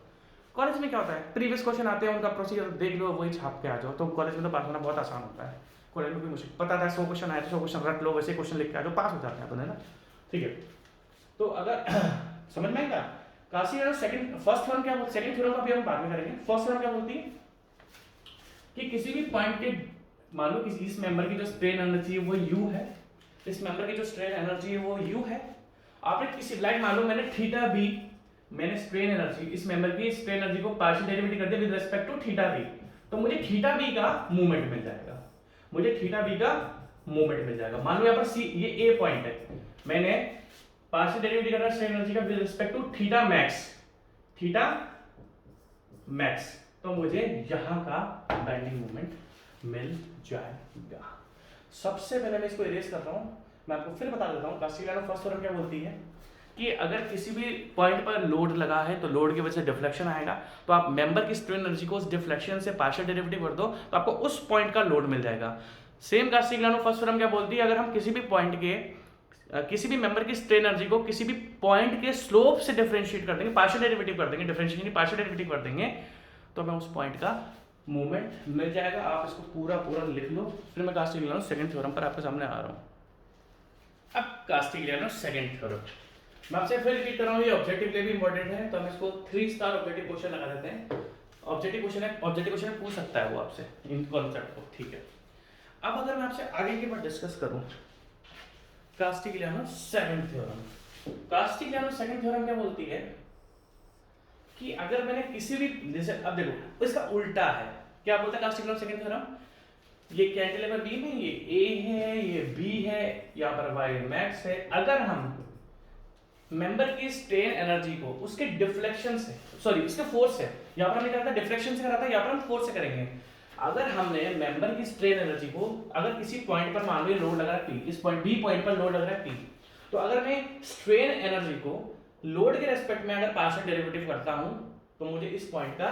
कॉलेज में क्या होता है प्रीवियस क्वेश्चन आते हैं उनका प्रोसीजर देख लो वही छाप के आ जाओ, तो कॉलेज में तो पास होना बहुत आसान होता है। कॉलेज में भी मुझे पता था 100 क्वेश्चन आए तो 100 क्वेश्चन रट लो, वैसे क्वेश्चन लिख के आ जाओ, पास हो जाते हैं अपने ना, ठीक है। तो अगर समझ में आएगा कास्टिग्लियानो सेकंड फर्स्ट थ्योरम क्या बोलती है, सेकंड थ्योरम का भी हम बाद में करेंगे। फर्स्ट थ्योरम क्या बोलती है कि किसी भी पॉइंट के, मान लो किसी इस मेंबर की जो स्ट्रेन एनर्जी है वो u है, इस मेंबर की जो स्ट्रेन एनर्जी है वो u है। आपने किसी लाइक मान लो मैंने थीटा b, मैंने स्ट्रेन एनर्जी इस मेंबर की स्ट्रेन एनर्जी को पार्शियल डेरिवेटिव कर दिया with respect to theta b, तो मुझे थीटा b का मूवमेंट मिल जाएगा, मुझे थीटा b का मूवमेंट मिल जाएगा। मान लो यहाँ पर c ये a पॉइंट है, मैंने पार्शियल डेरिवेटिव कर रहा स्ट्रेन एनर्जी का with respect to theta max, तो मुझे यहाँ का बेंडिंग मूवमेंट मिल जाएगा। सबसे पहले मैं इसको इरेज कर रहा हूँ, मैं आपको फिर बता देता हूँ कास्टिग्लियानो फर्स्ट थ्योरम क्या बोलती है कि अगर किसी भी पॉइंट पर लोड लगा है तो लोड की वजह से डिफ्लेक्शन आएगा, तो आप मेंबर की स्ट्रेन एनर्जी को उस डिफ्लेक्शन से पार्शियल डेरिवेटिव कर दो तो आपको उस पॉइंट का लोड मिल जाएगा। सेम कास्टिग्लियानो फर्स्ट थ्योरम क्या बोलती है, अगर हम किसी भी पॉइंट के किसी भी मेंबर की स्ट्रेन एनर्जी को किसी भी पॉइंट के स्लोप से डिफरेंशिएट कर देंगे, पार्शियल डेरिवेटिव कर देंगे, डिफरेंशिएशन पार्शियल डेरिवेटिव कर देंगे, तो हमें उस पॉइंट का मूवमेंट मिल जाएगा। आप इसको पूरा लिख लो, फिर मैं कास्टिग्लियानो सेकंड थ्योरम पर आपके सामने आ रहा हूँ। अब कास्टिग्लियानो सेकंड थ्योरम मैं आपसे फिर रिपीट कर रहा हूँ, ये ऑब्जेक्टिव के लिए भी इंपॉर्टेंट है, तो हम इसको 3 स्टार ऑब्जेक्टिव क्वेश्चन लगा देते हैं। ऑब्जेक्टिव क्वेश्चन पूछ सकता है वो आपसे इन कॉन्सेप्ट को, ठीक है। अब अगर मैं आपसे आगे की बात डिस्कस करूँ Castigliano second theorem, Castigliano second theorem क्या बोलती है कि अगर मैंने किसी भी, जैसे अब देखो इसका उल्टा है, क्या बोलता है कास्टिग्लियानो सेकंड थ्योरम, ये कैंटिलीवर बीम है, ये A है, ये B है, यहाँ पर y मैक्स है। अगर हम मेंबर की स्ट्रेन एनर्जी को उसके डिफ्लेक्शन से, सॉरी इसके फोर्स से, यहाँ पर हमने क्या था डिफ्लेक्शन से करा था, यहाँ पर हम फोर्स से करेंगे। अगर हमने मेंबर की स्ट्रेन एनर्जी को अगर किसी पॉइंट पर मान लो लोड लगा है P, इस पॉइंट B पॉइंट पर लोड लग रहा है P, तो अगर मैं स्ट्रेन एनर्जी को लोड के रेस्पेक्ट में अगर पार्शियल डेरिवेटिव करता हूं तो मुझे इस पॉइंट का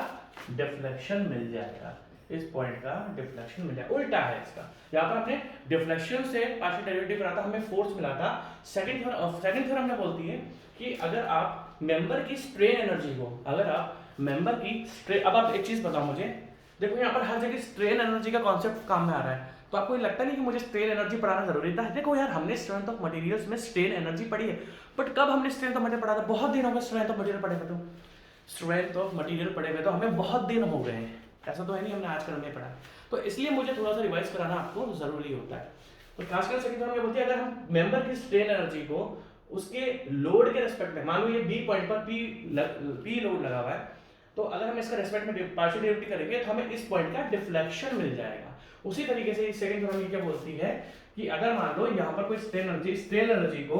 डिफ्लेक्शन मिल जाएगा, इस पॉइंट का डिफ्लेक्शन मिल जाएगा। उल्टा है इसका, यहाँ पर हमने डिफ्लेक्शन से पार्शियल डेरिवेटिव करा था, हमें फोर्स मिला था। सेकंड थ्योरम हमने बोलती है कि अगर आप मेंबर की स्ट्रेन एनर्जी को, अगर आप मेंबर की स्ट्रेन, अब आप एक चीज बताओ मुझे, देखो यहाँ पर हर जगह स्ट्रेन एनर्जी का कॉन्सेप्ट काम में आ रहा है, तो आपको ये लगता नहीं कि मुझे स्ट्रेन एनर्जी पढ़ाना जरूरी था? देखो यार हमने स्ट्रेंथ ऑफ मटेरियल्स में स्ट्रेन एनर्जी पढ़ी है, बट कब हमने स्ट्रेंथ ऑफ मटेरियल पढ़ा था? बहुत दिन हो गए स्ट्रेंथ ऑफ मटेरियल पढ़े हुए, तो स्ट्रेंथ ऑफ मटेरियल पढ़े हुए तो हमें बहुत दिन हो गए हैं, ऐसा तो है नहीं हमने आजकल नहीं पढ़ा, तो इसलिए मुझे थोड़ा सा रिवाइज कराना आपको जरूरी होता है। तो खासकर सेकंड थ्योरम क्या बोलती है, अगर हम मेंबर की स्ट्रेन एनर्जी को उसके लोड के रेस्पेक्ट में, मान लो ये बी पॉइंट पर पी लोड लगा हुआ है, तो अगर हम इसका रेस्पेक्ट में पार्शियल डेरिवेटिव करेंगे तो हमें इस पॉइंट का डिफ्लेक्शन मिल जाएगा। उसी तरीके से सेकंड थ्योरम ये क्या बोलती है कि अगर मान लो यहाँ पर कोई स्ट्रेन एनर्जी को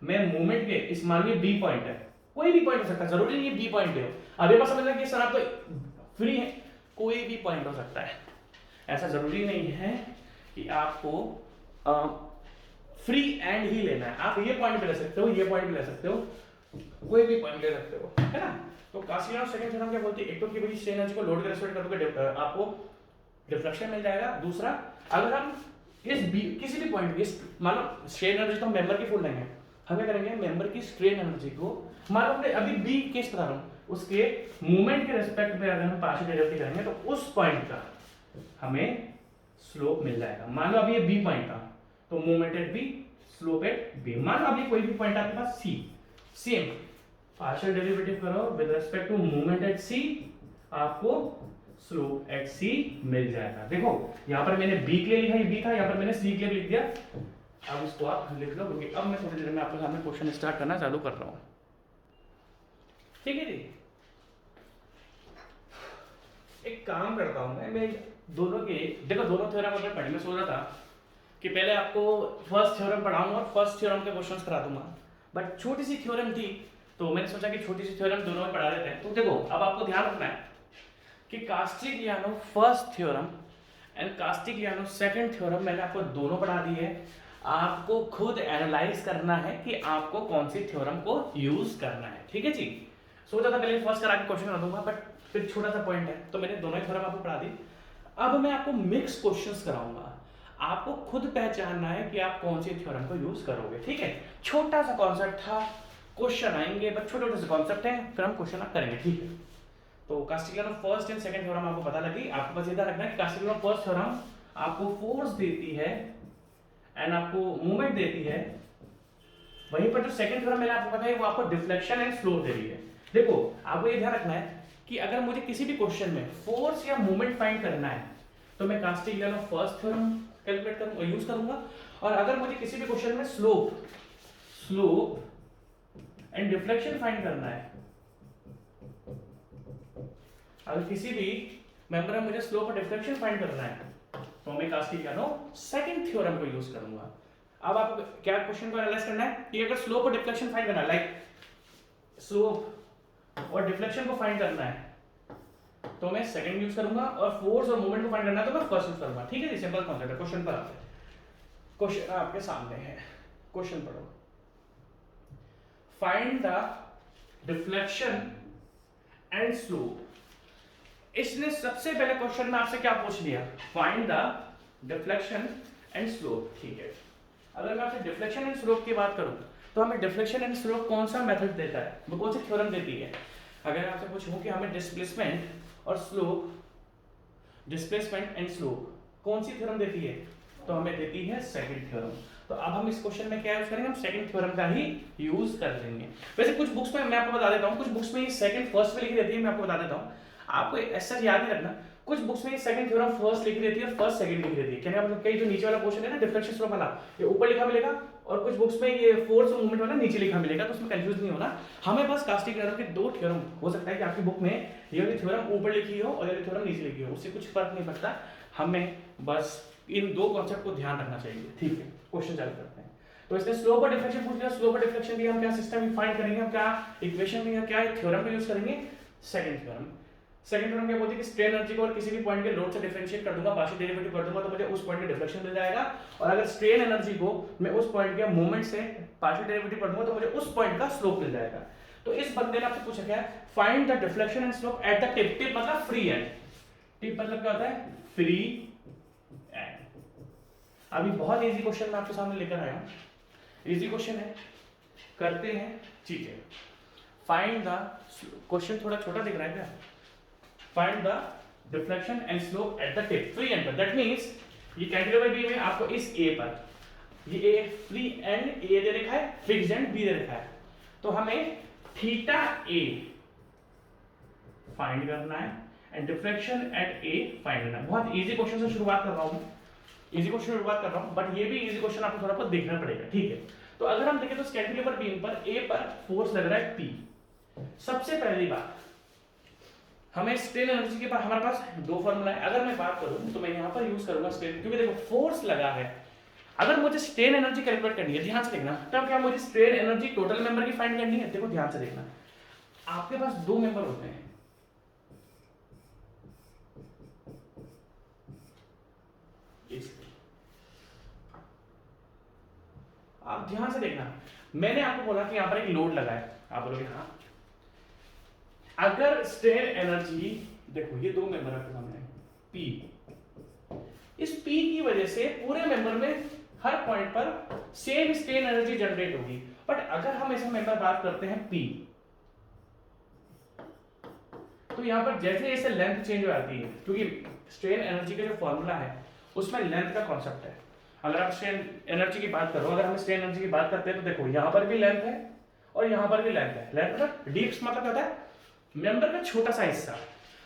मैं मूवमेंट के इस, मान लो बी पॉइंट है, कोई भी पॉइंट हो सकता है, जरूरी नहीं है बी पॉइंट हो, अब ये बात समझना कि सर आप तो फ्री है, कोई भी पॉइंट हो सकता है, ऐसा जरूरी नहीं है कि आपको फ्री एंड ही लेना है, आप ये पॉइंट भी ले सकते हो, ये पॉइंट भी ले सकते हो, कोई भी पॉइंट ले सकते हो, है ना। तो कास्टिग्लियानो सेकंड थ्योरम क्या बोलती है, एक तो कि भाई स्ट्रेन एनर्जी को लोड के रेस्पेक्ट करके आपको डिफ्लेक्शन मिल जाएगा। दूसरा, अगर हम इस बी किसी भी पॉइंट इस मान लो स्ट्रेन एनर्जी तो हम मेंबर की फुल लेंगे, हम क्या करेंगे मेंबर की स्ट्रेन एनर्जी को मान लो हमने अभी बी केस बता रहा हूँ, उसके मूवमेंट के रिस्पेक्ट में अगर हम पार्शियल डेरिवेटिव करेंगे तो उस पॉइंट का हमें स्लोप मिल जाएगा। मान लो अभी ये बी पॉइंट था तो movement at B, slope at B. मान लो अभी कोई भी पॉइंट आपके पास सी, सेम पार्शियल डेरिवेटिव करो with respect to movement at C, आपको स्लोप एट सी मिल जाएगा। देखो यहां पर मैंने बी के लिए लिखा, ये बी था, यहां पर मैंने सी के लिए लिख दिया। अब इसको आप लिख लो क्योंकि अब मैं थोड़ी देर में आपके सामने क्वेश्चन स्टार्ट करना चालू कर रहा हूं। ठीक है जी, एक काम करता हूं मैं दोनों के, देखो दोनों थ्योरम अगर पढ़ने में सोच रहा था कि पहले आपको फर्स्ट थ्योरम पढ़ाऊंगा और फर्स्ट थ्योरम के क्वेश्चंस करा दूंगा, बट छोटी सी थ्योरम थी तो मैंने सोचा कि छोटी सी थ्योरम दोनों में पढ़ा देते हैं। तो देखो अब आपको ध्यान रखना है कि Castigliano first theorem and Castigliano second theorem मैंने आपको दोनों पढ़ा दी है। आपको खुद एनालाइज करना है कि आपको कौन सी थ्योरम को यूज करना है। ठीक है जी, सोचा था पहले फर्स्ट करा के क्वेश्चन करा दूंगा, बट फिर छोटा सा पॉइंट है तो मैंने दोनों ही थ्योरम आपको पढ़ा दी। अब मैं आपको मिक्स क्वेश्चंस कराऊंगा, आपको खुद पहचानना है कि आप कौन सी थ्योरम को यूज करोगे। ठीक है, छोटा सा कॉन्सेप्ट था, क्वेश्चन आएंगे बट छोटे छोटे से कॉन्सेप्ट हैं, फिर हम क्वेश्चन करेंगे। ठीक है, तो Castigliano first and second theorem आपको पता लगी। आपको बस इधर रखना है कि कास्टिग्लियानो फर्स्ट थ्योरम आपको फोर्स देती है एंड आपको मूवमेंट देती है, वहीं पर जो सेकंड थ्योरम मैंने आपको बताया वो आपको डिफ्लेक्शन एंड स्लो दे रही है। देखो आपको ये ध्यान रखना है कि अगर मुझे किसी भी क्वेश्चन में फोर्स या मूवमेंट फाइंड करना है तो मैं कास्टिग्लियानो फर्स्ट थ्योरम कैलकुलेट करूंगा, यूज करूंगा। और अगर मुझे किसी भी क्वेश्चन में स्लोप एंड डिफ्लेक्शन फाइंड करना है, अगर किसी भी मेंबर में मुझे स्लोप और डिफ्लेक्शन फाइंड करना है तो मैं कास्टिग्लियानो सेकंड थ्योरम को यूज करूंगा। अब आपको क्या क्वेश्चन को एनालाइज करना है कि अगर स्लोप और डिफ्लेक्शन फाइंड करना है, लाइक स्लोप और डिफ्लेक्शन को फाइंड करना है तो मैं सेकंड यूज करूंगा, और फोर्स और मूवमेंट को फाइंड करना है तो मैं फर्स्ट यूज करूंगा। ठीक है जी, सिंपल कॉन्सेप्ट है। क्वेश्चन पर आते हैं, क्वेश्चन आपके सामने है, क्वेश्चन पढ़ो। Find the deflection and slope. इसने सबसे पहले क्वेश्चन में आपसे क्या पूछ लिया, find the deflection and slope. ठीक है, अगर मैं आपसे डिफ्लेक्शन एंड स्लोप की बात करूं तो हमें डिफ्लेक्शन एंड स्लोप कौन सा मेथड देता है, वो कौन सी थ्योरम देती है। अगर आपसे पूछूं कि हमें डिस्प्लेसमेंट और स्लोप, डिस्प्लेसमेंट एंड स्लोप कौन सी थ्योरम देती है, तो हमें देती है सेकंड थ्योरम। तो अब हम इस क्वेश्चन में क्या यूज करेंगे, हम सेकंड थ्योरम का ही यूज कर लेंगे। वैसे कुछ बुक्स में मैं आपको बता देता हूं, कुछ बुक्स में ये सेकंड फर्स्ट में लिखी रहती है, मैं आपको बता देता हूं, आपको ऐसा याद नहीं रखना। कुछ बुक्स में ये सेकंड थ्योरम फर्स्ट लिखी रहती है, फर्स्ट सेकंड लिखी रहती है। कहने का मतलब कई जो नीचे वाला क्वेश्चन है ना डिफ्लेक्शन स्लोप वाला, ये ऊपर लिखा मिलेगा, और कुछ बुक्स में ये फोर्स और मूवमेंट वाला नीचे लिखा मिलेगा, तो उसमें कंफ्यूज नहीं होना। हमें बस कास्टिग्लियानो के दो थ्योरम, हो सकता है कि आपकी बुक में ये वाली थ्योरम ऊपर लिखी हो और ये वाली थ्योरम नीचे लिखी हो, उससे कुछ फर्क नहीं पड़ता, हमें बस इन दो कॉन्सेप्ट को ध्यान रखना चाहिए। ठीक है, क्वेश्चन चालू करते हैं। तो इसने स्लोप और डिफ्लेक्शन पूछ लिया, स्लोप और डिफ्लेक्शन की हम क्या सिस्टम फाइंड करेंगे, हम क्या इक्वेशन में या क्या थ्योरम को यूज करेंगे, सेकंड थ्योरम। सेकंड थ्योरम क्या बोलती है कि स्ट्रेन एनर्जी को और किसी भी पॉइंट के लोड से डिफरेंशिएट कर दूंगा, पार्शियल डेरिवेटिव कर दूंगा तो मुझे उस पॉइंट पे डिफ्लेक्शन मिल जाएगा, और अगर स्ट्रेन एनर्जी को मैं उस पॉइंट के मूवमेंट से पार्शियल डेरिवेटिव कर दूंगा तो मुझे उस पॉइंट का स्लोप मिल जाएगा। तो इस बंदे ने आपसे पूछा क्या है, find the deflection and slope at the tip. Tip मतलब फ्री एंड, टिप मतलब क्या होता है, फ्री एंड। अभी बहुत इजी क्वेश्चन मैं आपके सामने लेकर आया हूं, इजी क्वेश्चन है, करते हैं। ठीक है, फाइंड द, क्वेश्चन थोड़ा छोटा दिख रहा है क्या, find the deflection and slope at the tip, free and पर। दैट मींस ये कैंटिलीवर बीम में आपको इस ए पर, ये ए फ्री एंड ए दे रखा है, फिक्स्ड एंड बी दे रखा है, तो हमें थीटा ए फाइंड करना है and deflection at A find करना है। बहुत इजी क्वेश्चन से शुरुआत कर रहा हूं, इजी क्वेश्चन शुरुआत कर रहा हूं, बट ये भी इजी क्वेश्चन आपको थोड़ा बहुत देखना पड़ेगा। ठीक है, तो अगर हम देखें तो कैंटिलीवर बीम पर ए पर फोर्स लग रहा है पी। सबसे पहली बात, हमें स्ट्रेन एनर्जी के पास हमारे पास दो फॉर्मूला है। अगर मैं बात करूं तो मैं यहां पर यूज करूंगा स्ट्रेन, क्योंकि देखो फोर्स लगा है। अगर मुझे स्ट्रेन एनर्जी कैलकुलेट करनी है, ध्यान से देखना, तब क्या मुझे स्ट्रेन एनर्जी टोटल मेंबर की फाइंड करनी है। देखो ध्यान से देखना, आपके पास दो मेंबर होते हैं, आप ध्यान से देखना, मैंने आपको बोला कि यहां पर एक लोड लगा है, आप बोलोगे हाँ। अगर स्ट्रेन एनर्जी, देखो ये दो मेंबर आपके सामने है, P इस P की वजह से पूरे मेंबर में हर पॉइंट पर सेम स्ट्रेन एनर्जी जनरेट होगी। बट अगर हम ऐसा मेंबर बात करते हैं P, तो यहाँ पर जैसे जैसे लेंथ चेंज हो जाती है, क्योंकि स्ट्रेन एनर्जी का जो फॉर्मूला है उसमें लेंथ का कॉन्सेप्ट है। अगर आप स्ट्रेन एनर्जी की बात करो, अगर हम स्ट्रेन एनर्जी की बात करते हैं तो देखो यहाँ पर भी लेंथ है और यहाँ पर भी लेंथ है। लेंथ मतलब dx मतलब क्या होता है, मेंबर का छोटा सा हिस्सा।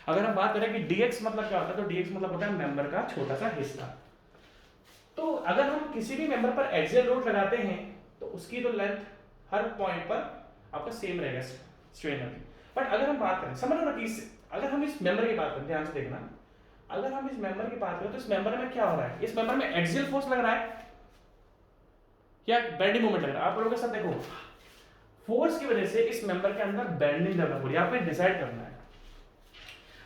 अगर हम बात करें कि dx मतलब क्या होता है, तो dx मतलब होता है मेंबर का छोटा सा हिस्सा। तो अगर हम किसी भी मेंबर पर एक्सियल लोड लगाते हैं तो उसकी तो लेंथ हर पॉइंट पर आपका सेम रहेगा स्ट्रेन एनर्जी। बट अगर हम बात करें, समझ लो कि अगर हम इस मेंबर की बात करें, ध्यान से देखना, अगर हम इस मेंबर की बात करें तो इस मेंबर में क्या हो रहा है, इस मेंबर में एक्सियल फोर्स लग रहा है या बेंडिंग मोमेंट लग रहा है। आप लोगों के साथ देखो, फोर्स की वजह से इस मेंबर के अंदर बेंडिंग डेवलप हो रही है। आपको डिसाइड करना है,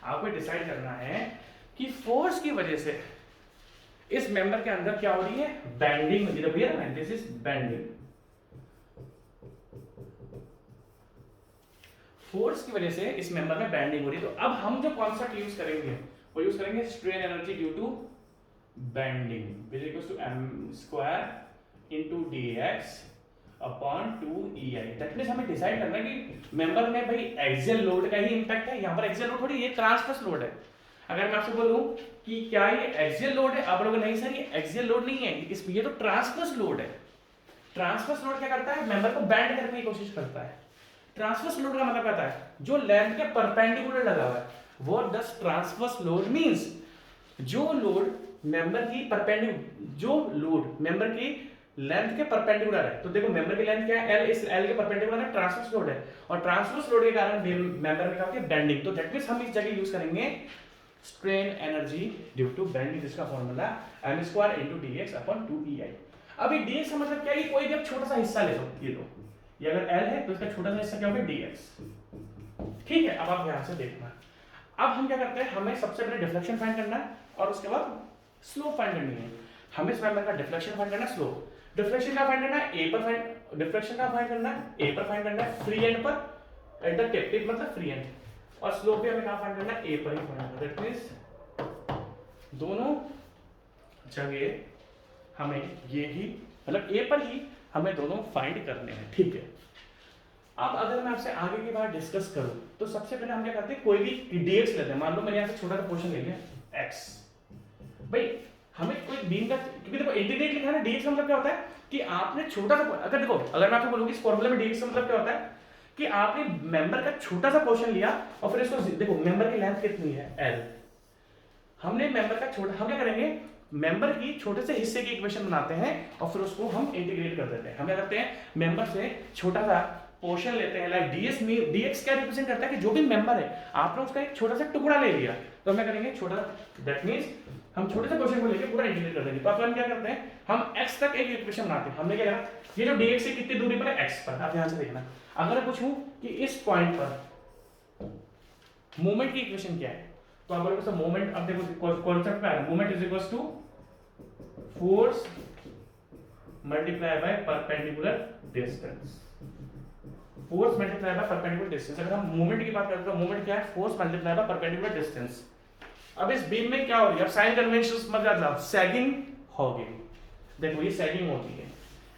आपको डिसाइड करना है कि फोर्स की वजह से इस मेंबर के अंदर क्या हो रही है, बेंडिंग हो रही है। This is bending. फोर्स की वजह से इस मेंबर में बेंडिंग हो रही है। तो अब हम जो कॉन्सेप्ट यूज करेंगे वो यूज करेंगे strain energy due to bending is equal to m square into dx upon 2EI। That means हमें डिसाइड करना है कि मेंबर में भाई एक्सियल लोड का ही इंपैक्ट है, यहाँ पर एक्सियल लोड थोड़ी, ये ट्रांसवर्स लोड है। अगर मैं आपसे बोलूं कि क्या ये एक्सियल लोड है, आप लोग नहीं सर ये एक्सियल लोड नहीं है, इसमें ये तो ट्रांसवर्स लोड है। ट्रांसवर्स लोड क्या करता है, मेंबर को बेंड करने की कोशिश करता है। ट्रांसवर्स लोड का मतलब क्या होता है, जो लेंथ के परपेंडिकुलर लगा हुआ है। What does transverse load means, जो लोड मेंबर की परपेंडिकुलर, जो लोड मेंबर की लेंथ के परपेंडिकुलर है। तो देखो मेंबर की लेंथ क्या है, L, इस L के परपेंडिकुलर है, ट्रांसवर्स लोड है, और ट्रांसवर्स लोड के कारण मेंबर में क्या होती है, बेंडिंग। तो दैट मींस हम इस जगह यूज करेंगे strain energy due to bending, जिसका formula m square into dx upon 2EI। अभी dx का मतलब क्या है, कोई भी आप छोटा सा हिस्सा ले लो, ये लो, ये अगर L है तो इसका छोटा सा हिस्सा क्या होगा, dx। ठीक है, अब आप ध्यान से देखना। अब हम क्या करते हैं, हमें सबसे पहले डिफ्लेक्शन फाइंड करना है और उसके बाद स्लोप फाइंड करनी है। हमें इस मेंबर का डिफ्लेक्शन फाइंड करना है, स्लोप। डिफ्लेक्शन का फाइंड करना है ए पर फाइंड, डिफ्लेक्शन का फाइंड करना है ए पर फाइंड करना है, फ्री एंड पर, एट द टिप, टिप मतलब फ्री एंड। और स्लोप भी हमें कहां फाइंड करना है, ए पर ही फाइंड करना है। दैट मींस दोनों जगह हमें ये ही, मतलब ए पर ही हमें दोनों फाइंड करने हैं। ठीक है, अब अगर मैं आपसे आगे की बात डिस्कस करूं तो सबसे पहले हम क्या करते हैं, कोई भी dx लेते हैं। मान लो मैंने यहां से छोटा सा पोर्शन ले लिया x, भाई हमें कोई बीम का, क्योंकि देखो इंटीग्रेट लिखा है ना, dx का मतलब क्या होता है कि आपने छोटा सा, अगर देखो अगर मैं आपको बोलूं इस फॉर्मूले में dx का मतलब क्या होता है कि आपने मेंबर का छोटा सा पोर्शन लिया और फिर इसको, देखो मेंबर की लेंथ कितनी है L, हमने मेंबर का छोटा, हम क्या करेंगे, मेंबर की छोटे से हिस्से की इक्वेशन बनाते हैं और फिर उसको हम इंटीग्रेट कर देते हैं। हम क्या करते हैं, मेंबर से छोटा सा पोर्शन लेते हैं, लाइक dx में, dx क्या रिप्रेजेंट करता है कि जो भी मेंबर है आपने उसका एक छोटा सा टुकड़ा ले लिया, तो हम क्या करेंगे, छोटा, दैट मींस हम छोटे से पोर्शन को लेके पूरा इंटीग्रेट कर देंगे। तो अपन क्या करते हैं, हम x तक एक इक्वेशन बनाते हैं। हमने क्या करा, ये जो dx से कितनी दूरी पर है, x पर। आप ध्यान से देखना, अगर मैं पूछूं कि इस पॉइंट पर मोमेंट की इक्वेशन क्या है, तो आप बोलोगे सर मोमेंट, अब देखो कॉन्सेप्ट क्या है, moment is equals to force multiply by perpendicular distance. Force multiply by perpendicular distance. अगर हम मोमेंट की बात करते हैं तो मोमेंट क्या है, force multiply by perpendicular distance. अब इस बीम में क्या हो रही है, अब साइन कन्वेंशन मतलब सैगिंग होगी। देखो ये सैगिंग होती है,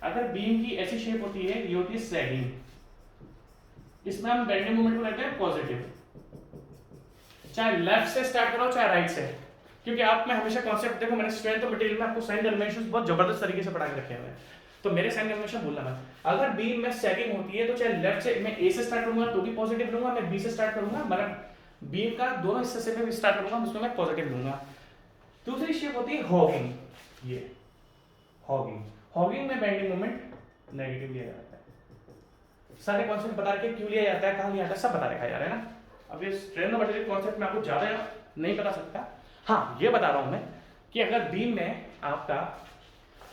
अगर बीम की ऐसी शेप होती है, ये होती है सैगिंग, इसमें हम बेंडिंग मोमेंट को लेते हैं पॉजिटिव, चाहे लेफ्ट से स्टार्ट करो चाहे राइट से, क्योंकि आप में हमेशा कॉन्सेप्ट, देखो मैंने स्ट्रेंथ ऑफ मटेरियल में आपको साइन कन्वेंशंस बहुत जबरदस्त तरीके से पढ़ा के रखे हुए हैं, तो मेरे साइन कन्वेंशन भूलना मत। अगर बीम में सैगिंग होती है तो चाहे लेफ्ट से मैं ए से स्टार्ट करूंगा तो भी पॉजिटिव लूंगा, मैं बी से स्टार्ट करूंगा, मतलब बीम का दोनों हिस्से से मैं स्टार्ट करूंगा उसमें मैं पॉजिटिव लूंगा। दूसरी शेप होती है हॉगिंग, ये हॉगिंग, हॉगिंग में बेंडिंग मोमेंट नेगेटिव लिया जाता है। सारे कॉन्सेप्ट बता रखे क्यों लिया जाता है, कहां लिया जाता है, सब बता रखा है यार, है ना। अब ये स्ट्रेंथ ऑफ मटेरियल कॉन्सेप्ट में आपको ज्यादा नहीं बता सकता, हाँ ये बता रहा हूं मैं कि अगर बीम में आपका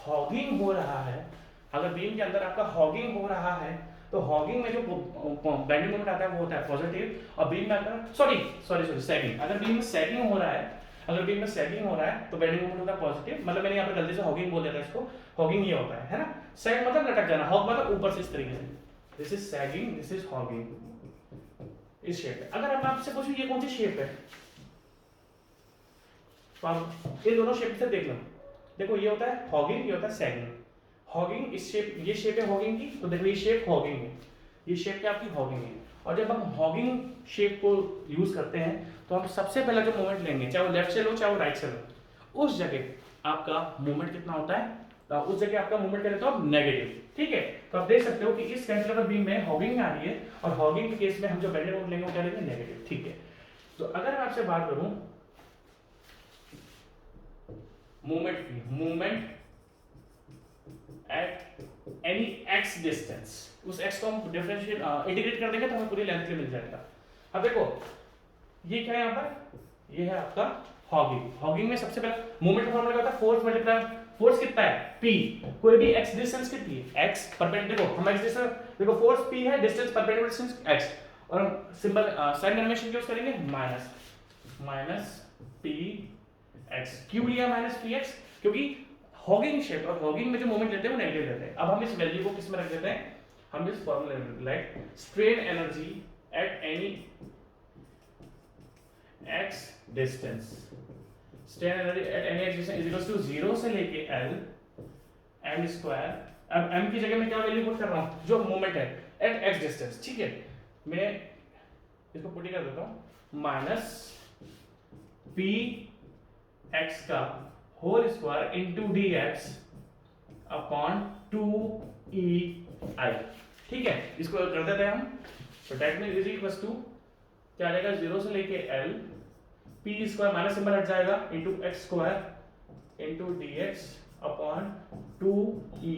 हॉगिंग हो रहा है, अगर बीम के अंदर आपका हॉगिंग हो रहा है तो हॉगिंग में जो बेंडिंग मोमेंट आता है वो होता है पॉजिटिव, और बीम में अगर सॉरी सैगिंग, अगर बीम में सैगिंग हो रहा है, अगर बीम में सैगिंग हो रहा है तो बेंडिंग मोमेंट होता है पॉजिटिव। मतलब मैंने यहाँ पे गलती से हॉगिंग बोल दिया था, इसको हॉगिंग ये होता है ना। सैग मतलब लटक जाना, हॉग मतलब ऊपर से इस तरीके से, this is sagging, this is hugging, इस शेप है। अगर मैं आपसे पूछूं ये कौन सी शेप है, तो आप इन दोनों शेप से देख लो। देखो ये होता है हॉगिंग, ये होता है सैगिंग। हॉगिंग इस शेप, ये शेप है हॉगिंग की, तो देखो ये शेप हॉगिंग है, ये शेप क्या आपकी हॉगिंग है। और जब हम हॉगिंग शेप को यूज करते हैं तो हम सबसे पहला जो मूवमेंट लेंगे, चाहे वो लेफ्ट से लो चाहे वो राइट से लो, उस जगह आपका मूवमेंट कितना होता है, तो उस जगह आपका मूवमेंट क्या रहता है, नेगेटिव। ठीक है, तो आप देख सकते हो कि इस कैंटिलीवर बीम में हॉगिंग आ रही है, और हॉगिंग के केस में हम जो बेंडेड मोमेंट लेंगे वो क्या लेंगे, नेगेटिव। ठीक है, तो अगर मैं आपसे बात करूं मूवमेंट की, movement at any X distance, उस एक्स को हम डिफरेंशिएट इंटीग्रेट कर देंगे तो हमें पूरी लेंथ मिल जाएगा। अब देखो ये क्या है, यहाँ पर ये है आपका हॉगिंग। हॉगिंग में सबसे पहला मूवमेंट का फॉर्मूला क्या होता है, फोर्स मल्टीप्लाई, फोर्स कितना है p, कोई भी x डिस्टेंस कितनी है, x परपेंडिकुलर, देखो हम x डिस्टेंस, देखो फोर्स p है, डिस्टेंस परपेंडिकुलर डिस्टेंस x, और हम सिंबल साइन कन्वेंशन यूज करेंगे माइनस, माइनस p x, क्यों लिया माइनस p x, क्योंकि हॉगिंग शेप और हॉगिंग में जो मोमेंट लेते हैं वो नेगेटिव लेते हैं। अब हम इस वैल्यू को किस में रख देते हैं, हम इस फॉर्मूले में like strain energy at any x distance, strain energy at any x distance is equal to 0 से लेके l m स्क्वायर। अब m की जगह मैं क्या वैल्यू पुट कर रहा हूं, जो मोमेंट है एट x डिस्टेंस। ठीक है, मैं इसको पुट कर देता हूं, माइनस p x का whole square into dx upon 2ei। ठीक है, इसको कर देते हैं हम, तो that means is equal to क्या आ जाएगा, 0 से लेके l p square minus symbol हट जाएगा into x square into dx upon 2ei।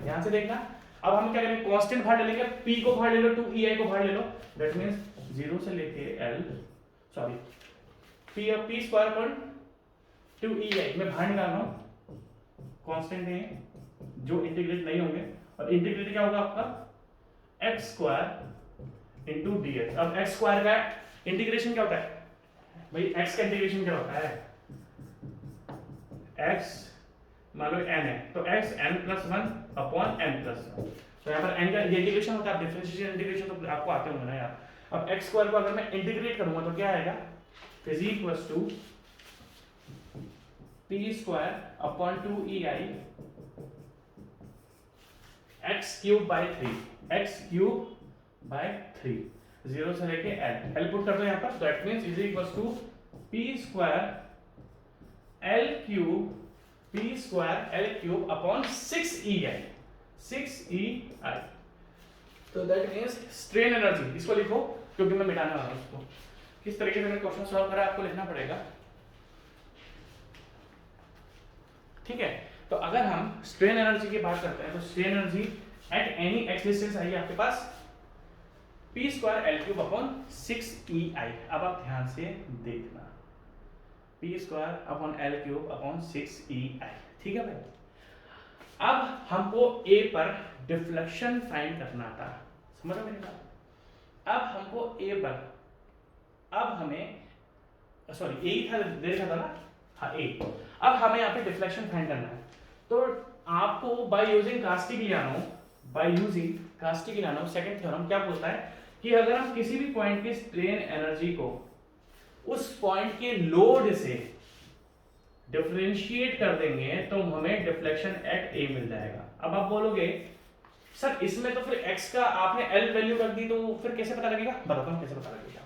ध्यान से देखना, अब हम क्या करेंगे, कांस्टेंट बाहर ले लेंगे, p को बाहर ले लो, 2ei को बाहर ले लो, दैट मींस 0 से लेके l, sorry p square upon 2ei मैं बाहर निकाल रहा हूं, कांस्टेंट है जो इंटीग्रेट नहीं होंगे, और इंटीग्रेट क्या होगा आपका x स्क्वायर इनटू dx। अब x स्क्वायर का इंटीग्रेशन क्या होता है भाई, x का इंटीग्रेशन क्या होता है, x मान लो n है तो x n+1 अपॉन n+1, तो यहाँ पर n का ये इंटीग्रेशन होता है, डिफरेंशिएशन इंटीग्रेशन तो आपको आते होंगे ना यार। अब x स्क्वायर को अगर मैं इंटीग्रेट करूंगा तो क्या आएगा, is equal to p square upon 2ei x cube by 3, x cube by 3, 0 से लेके l पुट कर दो यहाँ पर, that means is equal to p square l cube upon 6ei, 6ei। तो दैट मींस स्ट्रेन एनर्जी, इसको लिखो क्योंकि मैं मिटाने वाला हूं इसको। किस तरीके से मैंने क्वेश्चन सॉल्व करा आपको लिखना पड़ेगा। ठीक है, तो अगर हम स्ट्रेन एनर्जी की बात करते हैं तो strain energy at any X distance आई आपके पास p square l cube upon 6ei। अब आप ध्यान से देखना, p square upon l cube upon 6ei। ठीक है भाई, अब हमको a पर डिफ्लेक्शन फाइंड करना था, समझ रहे मेरी बात। अब हमको a पर, अब हमें सॉरी a ही था, दे रखा था ना, हाँ a। अब हमें यहाँ पे डिफ्लेक्शन फाइंड करना है, तो आपको by using Castigliano second theorem क्या बोलता है कि अगर हम किसी भी पॉइंट की स्ट्रेन एनर्जी को उस पॉइंट के लोड से डिफरेंशिएट कर देंगे तो हमें डिफ्लेक्शन एट ए मिल जाएगा। अब आप बोलोगे सर इसमें तो फिर x का आपने l वैल्यू रख दी, तो फिर कैसे पता लगेगा, बताता हूं कैसे पता लगेगा।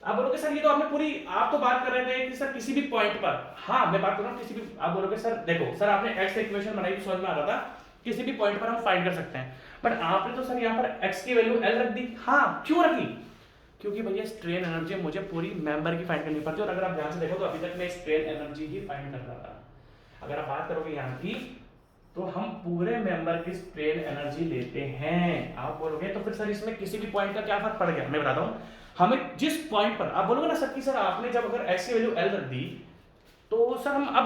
आप बोलोगे सर ये तो आपने पूरी, आप तो बात कर रहे थे कि सर किसी भी पॉइंट पर, हाँ मैं बात कर रहा हूँ किसी भी, आप बोलोगे सर देखो सर आपने x का इक्वेशन बनाई तो समझ में आ रहा था किसी भी पॉइंट पर हम फाइंड कर सकते हैं, बट आपने तो सर यहाँ पर x की वैल्यू l रख दी। हाँ क्यों रखी, क्योंकि भैया स्ट्रेन एनर्जी मुझे पूरी मेंबर की फाइंड करनी पड़ती है, और अगर आप ध्यान से देखो तो अभी तक मैं स्ट्रेन एनर्जी ही फाइंड कर रहा था। अगर आप बात करोगे यहाँ की तो हम पूरे मेंबर की स्ट्रेन एनर्जी लेते हैं। आप बोलोगे तो फिर सर इसमें किसी भी पॉइंट का क्या फर्क पड़ गया, मैं बताता हूँ। हमें जिस पॉइंट पर, आप बोलोगे ना सर कि सर आपने जब अगर x की वैल्यू l रख दी तो सर हम अब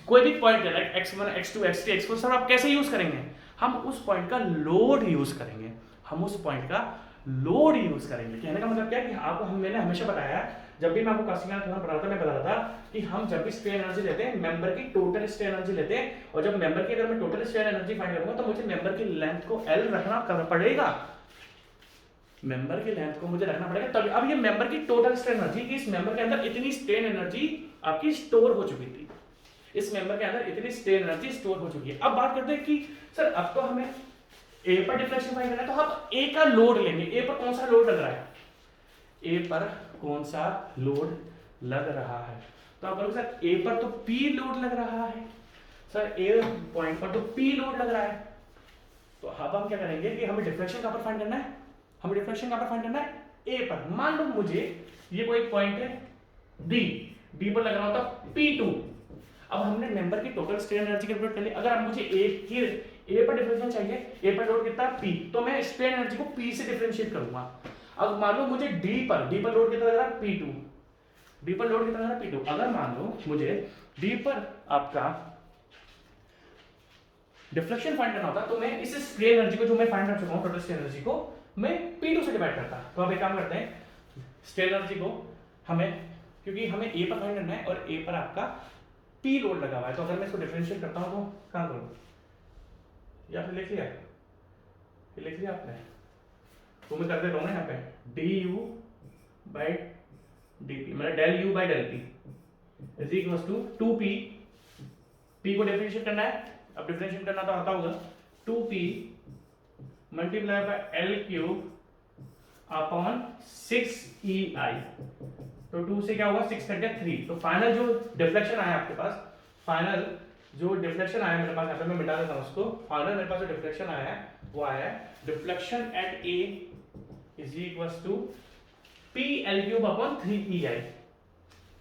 कोई भी पॉइंट है like x1 x2 x3 x4 sir आप कैसे यूज करेंगे, हम उस पॉइंट का लोड यूज करेंगे, हम उस पॉइंट का लोड यूज करेंगे। कहने का मतलब क्या है कि आपको मैंने हमेशा बताया, जब भी मैं आपको कास्टिग्लियानो थ्योरम पढ़ा था मैं बता रहा था कि हम जब भी स्ट्रेन एनर्जी लेते हैं मेंबर की टोटल स्ट्रेन एनर्जी लेते हैं, और जब मेंबर की अगर मैं टोटल स्ट्रेन एनर्जी फाइंड करूंगा तो मुझे मेंबर की लेंथ को l रखना पड़ेगा। मेंबर की लेंथ को मुझे रखना पड़ेगा तभी। अब ये मेंबर की टोटल स्ट्रेन एनर्जी कि इस मेंबर के अंदर इतनी स्ट्रेन एनर्जी आपकी स्टोर हो चुकी थी, इस मेंबर के अंदर इतनी स्ट्रेन एनर्जी स्टोर हो चुकी है। अब बात करते हैं कि सर अब तो हमें ए पर डिफ्लेक्शन फाइंड करना है, तो हम ए का लोड लेंगे। ए पर कौन सा लोड लग रहा है, ए पर कौन सा लोड लग रहा है, तो आप बोलोगे सर ए पर तो पी लोड लग रहा है, सर ए पॉइंट पर तो पी लोड लग रहा है। तो अब हम क्या करेंगे कि हमें डिफ्लेक्शन कहां पर फाइंड करना है, हमें डिफ्लेक्शन कहां पर फाइंड करना है, ए पर। मान लो मुझे ये कोई पॉइंट है डी, डी पर लग रहा होता P2। अब हमने मेंबर की टोटल स्ट्रेन एनर्जी कैलकुलेट कर ली। अगर अब मुझे ए पर डिफरेंशियल चाहिए, ए पर लोड कितना है P, तो मैं स्ट्रेन एनर्जी को P से डिफरेंशिएट करूंगा। अब मान लो मुझे डी पर लोड कितना लग रहा है P2, डी पर लोड कितना लग रहा है P2। अगर मान लो मुझे डी पर आपका डिफ्लेक्शन फाइंड करना होता तो मैं इस स्ट्रेन एनर्जी को जो मैं फाइंड कर चुका हूं टोटल स्ट्रेन एनर्जी को मैं P2 से डिवाइड करता। तो अब एक काम करते हैं, स्ट्रेन एनर्जी को हमें, क्योंकि हमें ए पर फाइंड करना है और ए पर आपका P लोड लगा हुआ है, तो अगर मैं इसको डिफरेंशिएट करता हूं तो कहां करूं, ये आपने लिख लिया, ये लिख लिया आपने, तो मैं कर देता हूं ना यहाँ पे du बाय dp, मतलब del u by del p is equals to 2p, p को डिफरेंशिएट करना है, अब डिफरेंशिएट करना तो आता होगा 2p multiply by l cube upon 6ei, तो 2 से क्या होगा 6 कट 3, तो फाइनल जो डिफ्लेक्शन आया आपके पास, फाइनल जो डिफ्लेक्शन आया मेरे पास, यहाँ पे मैं मिटा देता हूँ उसको, फाइनल मेरे पास जो डिफ्लेक्शन आया है वो आया है deflection at a is equals to P L cube upon 3ei,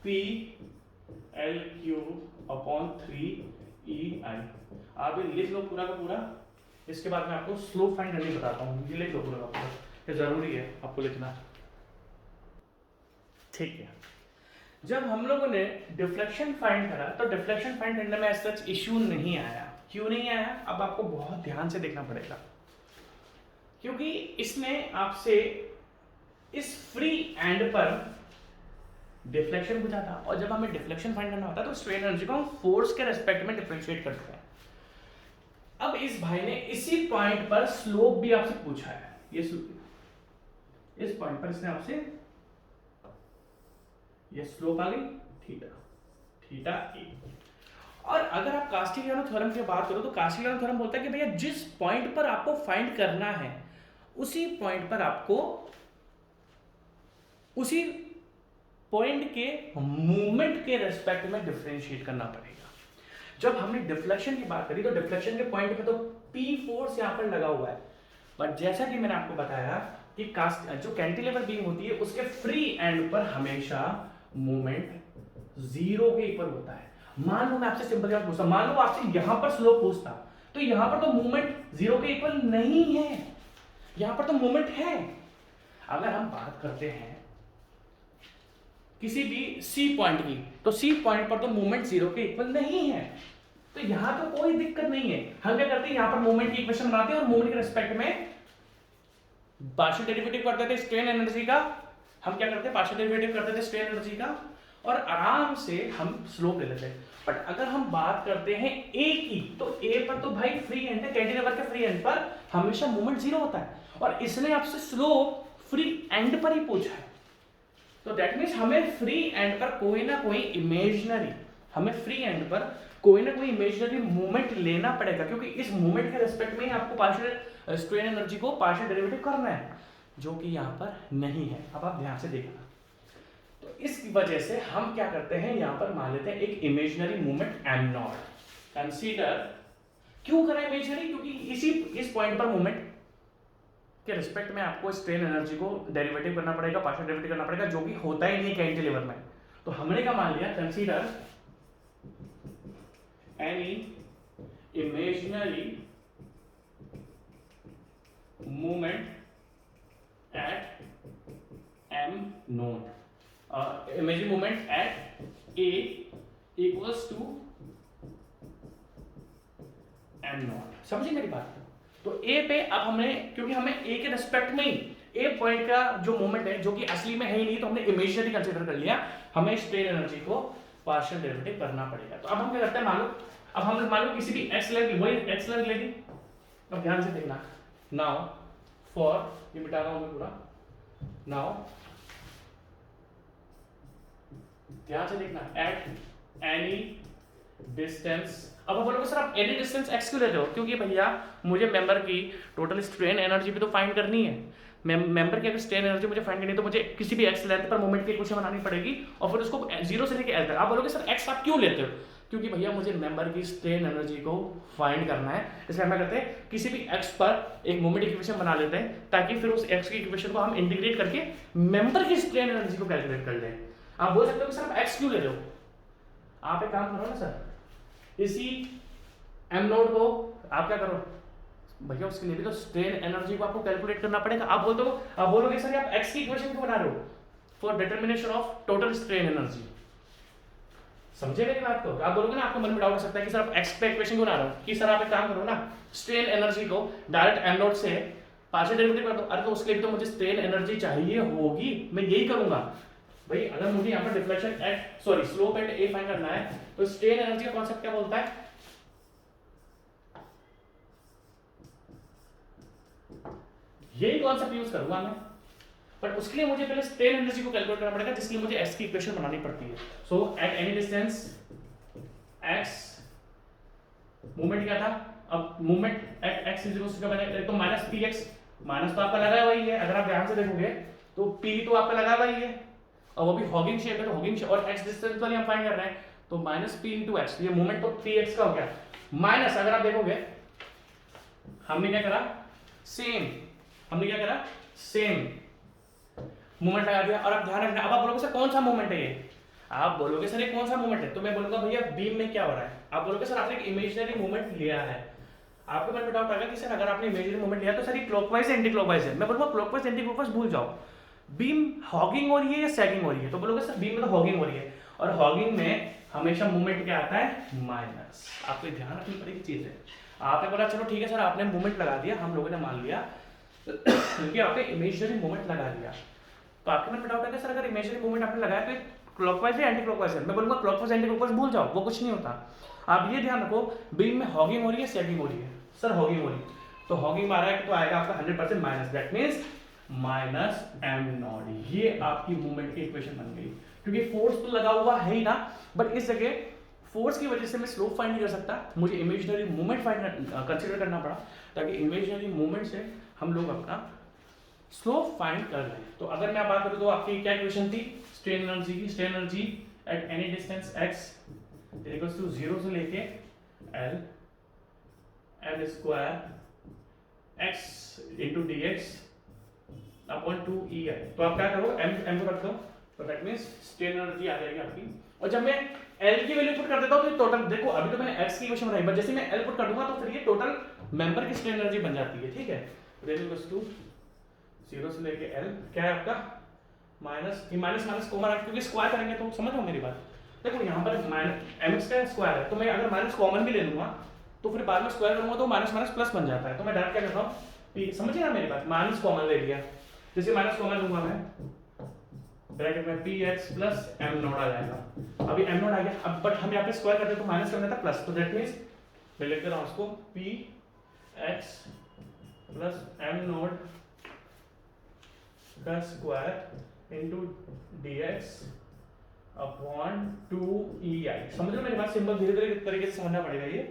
P L cube upon 3ei। आप ये लिख लो पूरा का पूरा, इसके बाद मैं आपको स्लोप फाइंड करने बताता हूँ, ये लिख लो पूरा का पूरा, ये जरूरी है आपको लिखना, ठीक है। जब हम लोगों ने डिफ्लेक्शन फाइंड करा तो डिफ्लेक्शन फाइंड करने में सच इश्यू नहीं आया। क्यों नहीं आया, अब आपको बहुत ध्यान से देखना पड़ेगा, क्योंकि इसने आपसे इस फ्री एंड पर डिफ्लेक्शन पूछा था, और जब हमें डिफ्लेक्शन फाइंड करना होता है तो स्ट्रेन एनर्जी को हम फोर्स के रेस्पेक्ट में डिफरेंशिएट करते हैं। अब इस भाई ने इसी पॉइंट पर स्लोप भी आपसे पूछा है, ये इस पॉइंट पर इसने आपसे ये स्लोप आ गई थीटा, थीटा ए। और अगर आप कास्टिलियानो थ्योरम की बात करो तो कास्टिलियानो थ्योरम बोलता है कि भैया जिस पॉइंट पर आपको फाइंड करना है उसी पॉइंट पर आपको उसी पॉइंट के मूवमेंट के रेस्पेक्ट में डिफरेंशिएट करना पड़ेगा। जब हमने डिफ्लेक्शन की बात करी तो डिफ्लेक्शन के पॉइंट पे तो P फोर्स यहां पर लगा हुआ है, बट जैसा कि मैंने आपको बताया कि जो कैंटिलीवर बीम होती है उसके फ्री एंड पर हमेशा मूवमेंट 0 के इक्वल होता है। मान लो मैं आपसे सिंपल बात पूछता, मान लो आपसे यहां पर स्लोप पूछता, तो यहां पर तो मूवमेंट 0 के इक्वल नहीं है, यहां पर तो मूवमेंट है। अगर हम बात करते हैं किसी भी C पॉइंट की, तो C पॉइंट पर तो मूवमेंट 0 के इक्वल नहीं है, तो यहां तो कोई दिक्कत नहीं है। हम क्या करते हैं, यहां पर मूवमेंट की इक्वेशन बनाते हैं और मूवमेंट के रिस्पेक्ट में पार्शियल डेरिवेटिव करते थे स्ट्रेन एनर्जी का, हम क्या करते हैं पार्शियल डेरिवेटिव करते थे स्ट्रेन एनर्जी का, और आराम से हम स्लोप ले लेते हैं। बट अगर हम बात करते हैं ए की, तो ए पर तो भाई फ्री एंड है, कैंटिलीवर के फ्री एंड पर हमेशा मूवमेंट 0 होता है, और इसने आपसे स्लोप फ्री एंड पर ही पूछा है। तो दैट मींस हमें फ्री एंड पर कोई ना कोई इमेजिनरी, हमें फ्री एंड पर कोई ना कोई इमेजिनरी मूवमेंट लेना पड़ेगा, क्योंकि इस मूवमेंट के रिस्पेक्ट में ही आपको पार्शियल स्ट्रेन एनर्जी को पार्शियल डेरिवेटिव करना है, जो कि यहाँ पर नहीं है। अब आप ध्यान से देखना, तो इस वजह से हम क्या करते हैं, यहाँ पर मान लेते हैं एक imaginary movement m not. Consider, क्यों करें इमेजिनरी, क्योंकि इस पॉइंट पर मूवमेंट के रिस्पेक्ट में आपको स्ट्रेन एनर्जी को डेरिवेटिव करना पड़ेगा, पार्शियल डेरिवेटिव करना पड़ेगा, जो कि होता ही नहीं कैंटिलीवर में। तो हमने क्या मान लिया, consider any imaginary movement at m naught, imaginary movement at a equals to m naught. समझिए मेरी बात। तो ए पे अब हमने, क्योंकि हमें ए के रेस्पेक्ट में ही ए पॉइंट का जो मोमेंट है जो कि असली में है ही नहीं, तो हमने इमेजिनरी कंसीडर कर लिया, हमें स्ट्रेन एनर्जी को पार्शियल डेरिवेटिव करना पड़ेगा। तो अब हम क्या करते हैं, मान लो किसी भी एक्स लेंथ, वही एक्स लेंथ ले ली। अब ध्यान से देखना, नाउ फॉर, ये मिटा रहा हूं मैं पूरा, नाउ ध्यान से देखना, एट एनी डिस्टेंस। अब आप बोलोगे सर आप एनी डिस्टेंस एक्स क्यों लेते हो? क्योंकि भैया मुझे मेंबर की टोटल स्ट्रेन एनर्जी भी तो फाइंड करनी है। मेंबर की अगर स्ट्रेन एनर्जी मुझे फाइंड करनी है तो मुझे किसी भी एक्स लेंथ पर मोमेंट की इक्वेशन बनानी पड़ेगी और फिर उसको जीरो से लेकर एल तक। आप बोलोगे सर एक्स आप क्यों लेते हो? क्योंकि भैया मुझे मेंबर की स्ट्रेन एनर्जी को फाइंड करना है, इसलिए हम क्या करते हैं किसी भी एक्स पर एक मोमेंट इक्वेशन बना लेते हैं ताकि फिर उस एक्स की इक्वेशन को हम इंटीग्रेट करके मेंबर की स्ट्रेन एनर्जी को कैलकुलेट कर लें। आप बोल सकते हो कि सर आप एक्स क्यों ले रहे हो? आप एक काम करो ना सर, इसी एम नोड को आप क्या करो भैया, उसके लिए भी तो स्ट्रेन एनर्जी को आपको कैलकुलेट करना पड़ेगा। आप बोलोगे सर आप एक्स की इक्वेशन क्यों बना रहे हो? For determination of total strain energy. समझे मेरी बात को? आप बोलोगे ना, आपको मन में डाउट हो सकता है कि सर आप एक्स पे इक्वेशन क्यों बना रहे हो, कि सर आप एक काम करो ना, स्ट्रेन एनर्जी को डायरेक्ट एम नोड से पार्शियल डेरिवेटिव कर दो। अरे तो उसके लिए भी तो मुझे स्ट्रेन एनर्जी चाहिए होगी, मैं यही करूंगा भाई। अगर मुझे यहाँ पर deflection at slope eight A find करना है तो स्ट्रेन एनर्जी का कॉन्सेप्ट क्या बोलता है? यही कॉन्सेप्ट यूज करूंगा मैं, पर उसके लिए मुझे पहले स्ट्रेन एनर्जी को कैलकुलेट करना पड़ेगा, जिसके लिए मुझे एक्स की इक्वेशन बनानी पड़ती है। So at any distance X, movement क्या था? अब movement at X is equal to बनेगा तो माइनस पी एक्स। माइनस तो आपका लगा हुआ ही है, अगर आप ध्यान से देखोगे तो पी तो आपका लगा हुआ ही है और वो भी हॉगिंग शेप है, तो हॉगिंग शेप और एक्स डिस्टेंस वाली हम फाइंड कर रहे हैं, तो माइनस पी इंटू एक्स, ये मूवमेंट तो पी एक्स का हो गया। माइनस अगर आप देखोगे हमने क्या करा, सेम मूवमेंट लगा दिया। और आप ध्यान रखना, अब आप बोलोगे सर कौन सा मूवमेंट है ये? आप बोलोगे सर ये कौन सा मूवमेंट है, तो मैं बोलूंगा भैया बीम में क्या हो रहा है। आप बोलोगे सर आपने एक इमेजिनरी मूवमेंट लिया है। आपके मन में डाउट आएगा कि सर अगर आपने इमेजिनरी मूवमेंट लिया तो सर ये क्लॉकवाइज है एंटी क्लॉकवाइज है? मैं बोलूंगा क्लॉकवाइज एंटी क्लॉकवाइज भूल जाओ, बीम हॉगिंग हो रही है या सैगिंग हो रही है? तो बोलोगे सर बीम में तो हॉगिंग हो रही है, और हॉगिंग में हमेशा मूवमेंट क्या आता है? माइनस। आपको ध्यान रखनी पड़ेगी चीज है। आपने बोला चलो ठीक है सर, आपने मूवमेंट लगा दिया, हम लोगों ने मान लिया क्योंकि आपने इमेजिनरी मूवमेंट लगा दिया, तो आपके मन में डाउट है कि सर अगर इमेजिनरी मूवमेंट आपने लगाया तो क्लॉकवाइज है एंटी क्लॉकवाइज है? मैं बोलूंगा क्लॉकवाइज एंटी क्लॉकवाइज भूल जाओ, वो कुछ नहीं होता। आप ये ध्यान रखो बीम में हॉगिंग हो रही है सैगिंग हो रही है? सर हॉगिंग हो रही है, तो हॉगिंग मारा है तो आएगा आपका 100% minus, that means minus am not. ये आपकी मूवमेंट की इक्वेशन बन गई, क्योंकि फोर्स तो लगा हुआ है ही ना, बट इस जगह फोर्स की वजह से मैं स्लोप फाइंड नहीं कर सकता, मुझे इमेजिनरी मूवमेंट फाइंड कंसीडर करना पड़ा, ताकि इमेजिनरी मूवमेंट से हम लोग अपना स्लोप फाइंड कर लें। तो अगर मैं बात करूं तो आपकी क्या इक्वेशन थी स्ट्रेन एनर्जी की? Strain energy at any distance x equals to 0 से लेके l square x into dx upon 2ei। तो आप क्या करो, m को रख दो, तो दैट मींस स्ट्रेन एनर्जी आ जाएगी आपकी। और जब मैं l की वैल्यू पुट कर देता हूं तो टोटल, देखो अभी तो मैंने x की इक्वेशन बनाई, बट जैसे मैं l पुट कर दूंगा तो फिर ये टोटल मेंबर की स्ट्रेन एनर्जी बन जाती है, ठीक है? तो इक्वल्स टू 0 से लेके l क्या है आपका माइनस, ये माइनस माइनस कॉमन है क्योंकि स्क्वायर करेंगे, तो समझ लो मेरी बात। देखो यहाँ पर mx का स्क्वायर है, तो मैं अगर माइनस कॉमन भी ले लूंगा तो फिर बाद में स्क्वायर करूंगा तो माइनस माइनस प्लस बन जाता है, तो मैं डायरेक्ट क्या करता हूँ p, समझिए ना मेरी बात, माइनस कॉमन ले लिया, जैसे माइनस कॉमन लूंगा मैं ब्रैकेट में px प्लस m नॉट आ जाएगा। अभी m नॉट आ गया, अब बट हम यहाँ पे स्क्वायर करते तो माइनस करना था प्लस, तो दैट मींस मैं लिख दे रहा हूँ उसको px प्लस m नॉट का square into dx upon 2ei। समझ लो मेरी बात, सिंपल धीरे धीरे तरीके से समझना पड़ेगा ये।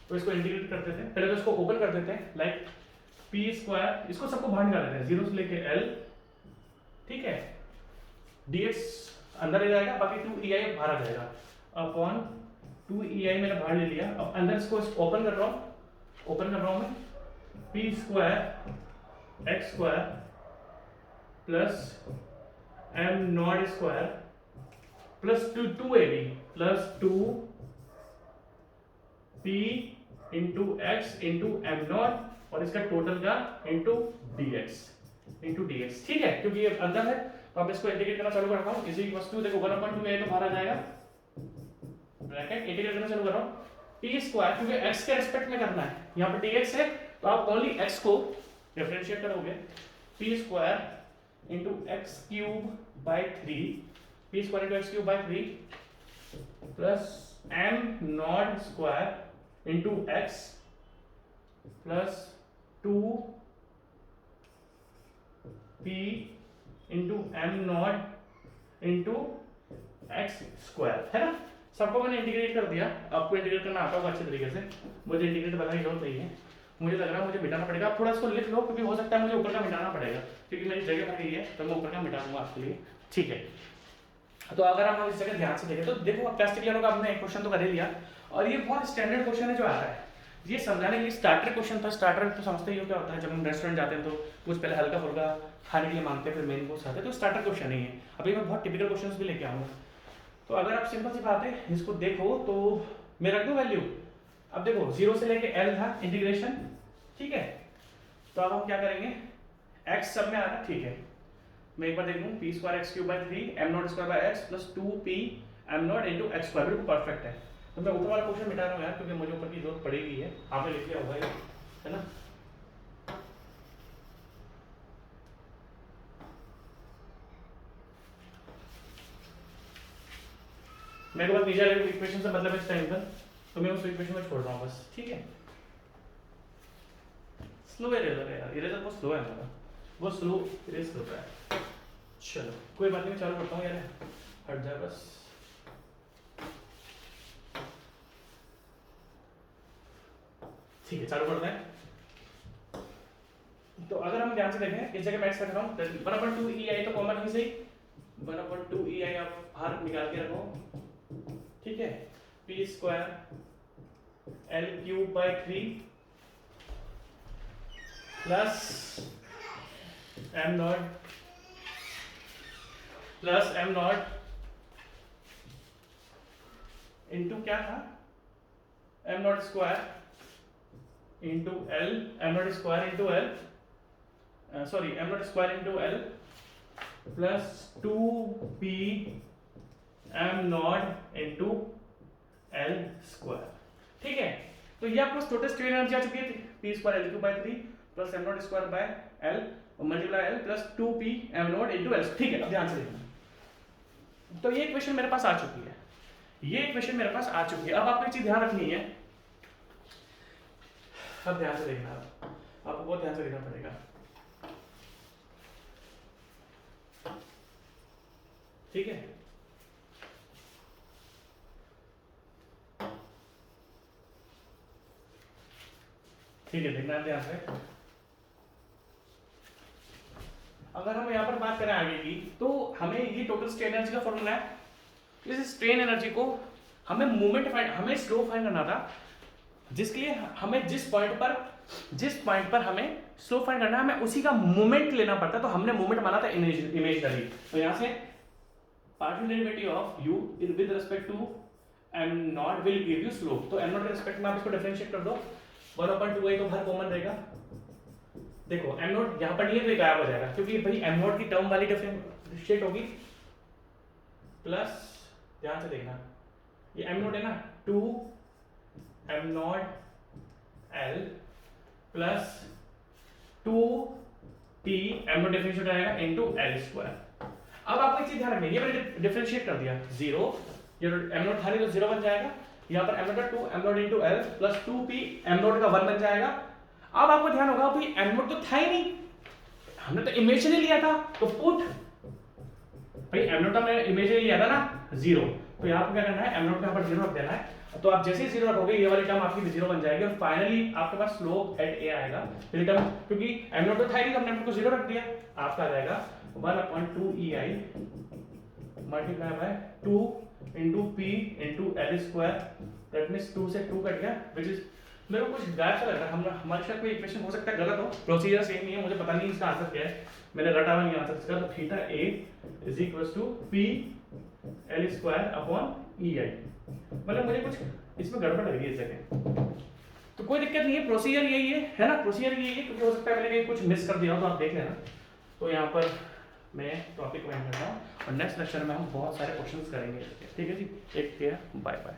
तो इसको इंटीग्रेट कर देते हैं, पहले तो इसको ओपन कर देते हैं, लाइक p स्क्वायर, इसको सबको बाहर निकाल देते हैं 0 से लेके l, ठीक है? dx अंदर ले जाएगा, बाकी 2ei बाहर आ जाएगा, अपॉन 2ei मैंने बाहर ले लिया। अब अंदर इसको ओपन कर रहा हूं मैं, p square x square plus m not square plus 2ab plus 2p into x into am not और इसका टोटल का इंटू dx, ठीक है? क्योंकि ये अंदर है तो अब इसको इंटीग्रेट करना चालू करता हूँ, इज इक्वल्स टू, देखो 1/2a तो बाहर आ जाएगा, ब्रैकेट इंटीग्रेट करना चालू कर रहा हूँ, p स्क्वायर क्योंकि x के रिस्पेक्ट में करना है, यहाँ पर dx है तो आप ओनली x को डिफरेंशिएट करोगे, p square into x cube by 3, p square into x cube by 3 plus m naught square into x plus 2 p into am not into x square, है ना। सबको मैंने इंटीग्रेट कर दिया, आपको इंटीग्रेट करना आता होगा अच्छे तरीके से, मुझे इंटीग्रेट बनाने की जरूरत नहीं है। मुझे लग रहा है मुझे मिटाना पड़ेगा, आप थोड़ा इसको लिख लो क्योंकि हो सकता है मुझे ऊपर का मिटाना पड़ेगा, क्योंकि मेरी जगह भर गई है तो मैं ऊपर का मिटा दूंगा आपके लिए, ठीक है। तो अगर हम इस जगह ध्यान से देखें तो देखो प्लास्टिक लेनो का हमने एक क्वेश्चन तो कर ही लिया, और ये बहुत स्टैंडर्ड क्वेश्चन है जो आता है, ये समझाने के लिए स्टार्टर क्वेश्चन था। स्टार्टर तो समझते ही हो क्या होता है, जब हम रेस्टोरेंट जाते हैं तो कुछ पहले हल्का फुल्का खाने के लिए मांगते हैं, फिर मेन कोर्स आते हैं, तो स्टार्टर क्वेश्चन ही है। अभी मैं बहुत टिपिकल क्वेश्चन भी लेके आऊँगा। तो अगर आप सिंपल सी बात है इसको देखो तो मैं रख दूँ वैल्यू, अब देखो 0 से लेके L था इंटीग्रेशन, ठीक है। तो अब हम क्या करेंगे, x सब में आ रहा है, ठीक है। मैं एक बार देख लूँ, P square x cube by 3 am not square by x plus 2p am not into x square, बिल्कुल परफेक्ट है। तो मैं ऊपर वाला क्वेश्चन मिटा रहा हूँ यार, क्योंकि मुझे ऊपर की जरूरत पड़ेगी है, आपने लिख लिया होगा ये, है ना। मेरे को बस नीचे वाले इक्वेशन से मतलब इस टाइम पर, तो मैं उस इक्वेशन में छोड़ रहा हूँ बस, ठीक है। स्लो इरेजर है यार, इरेजर बहुत स्लो है हमारा, बहुत स्लो इरेज कर रहा है। चलो कोई बात नहीं, चालू करता हूँ यार, हट जाए बस। ठीक है, चालू करते हैं। तो अगर हम ध्यान से देखें, इस जगह मैं एक्स रख रहा हूँ, 1/2 तो कॉमन ही सही, 1/2 आप बाहर निकाल के रखो, ठीक है। P square L cube by 3 plus am not into क्या था, am not square into L, am not square into L, sorry am not square into L plus 2p am not into L square, ठीक है। तो ये आपको टोटल स्ट्रेन एनर्जी आ चुकी है, P square L cube by 3 plus am not square by L multiply L plus 2p am not into L, ठीक है। अब ध्यान से देखना, तो ये इक्वेशन मेरे पास आ चुकी है, ये इक्वेशन मेरे पास आ चुकी है। अब आपको एक चीज ध्यान रखनी है, अब ध्यान से देखना, आपको बहुत ध्यान से देखना पड़ेगा, ठीक है। ठीक है, देखना ध्यान से। अगर हम यहाँ पर बात करें आगे की, तो हमें ये टोटल स्ट्रेन एनर्जी का फॉर्मूला है। इस स्ट्रेन एनर्जी को हमें मूवमेंट फाइंड, हमें स्लो फाइंड करना था, जिसके लिए हमें जिस पॉइंट पर हमें स्लो फाइंड करना है, हमें उसी का मूवमेंट लेना पड़ता है। तो हमने मूवमेंट माना था इमेजनरी। तो यहाँ से partial derivative of u with respect to m naught will give you slope. तो m नॉट के रिस्पेक्ट में आप इसको डिफरेंशिएट कर दो, 1/2 तो हर कॉमन रहेगा। देखो m नॉट यहाँ पर नहीं है तो गायब हो जाएगा, क्योंकि भाई m नॉट की टर्म वाली डिफरेंशिएट होगी, प्लस ध्यान से देखना, ये m नॉट है ना, 2 m not l plus 2p m not differentiate आएगा इनटू l स्क्वायर। अब आपको एक चीज ध्यान रखनी है, ये मैंने डिफरेंशिएट कर दिया 0, ये m नॉट था नहीं तो 0 बन जाएगा, यहाँ पर m not 2 m not into l plus 2p m not का 1 बन जाएगा। अब आपको ध्यान होगा भाई m नॉट तो था ही नहीं, हमने तो इमेजिनरी लिया था, तो पुट भाई m नॉट हमने इमेजिनरी लिया था ना 0, तो यहाँ पर क्या करना है, m नॉट को यहाँ पर 0 रख देना है। तो आप जैसे ही 0 रखोगे ये वाली टर्म आपकी 0 बन जाएगी, और फाइनली आपके पास स्लोप एट a आएगा, टर्म क्योंकि m नॉट तो था ही नहीं तो हमने m नॉट को 0 रख दिया, आपका आ जाएगा 1/2 multiply by 2 into p into L square, that means 2 से 2 कट गया, विच इज मेरे को कुछ गायब सा लग रहा है, हमारे साथ कोई इक्वेशन हो सकता है गलत हो, प्रोसीजर सेम ही है, मुझे पता नहीं इसका आंसर क्या है, मैंने रटा हुआ नहीं आंसर इसका। तो theta a is equal to p L square upon ei, मतलब मुझे कुछ इसमें गड़बड़ लग रही है इस जगह, तो कोई दिक्कत नहीं है, प्रोसीजर यही है ना, प्रोसीजर यही है, क्योंकि हो सकता है मैंने कहीं कुछ मिस कर दिया हो तो आप देख लेना। तो यहाँ पर मैं टॉपिक को एंड करता हूँ, और नेक्स्ट लेक्चर में हम बहुत सारे क्वेश्चंस करेंगे, ठीक है जी, टेक केयर, बाय बाय।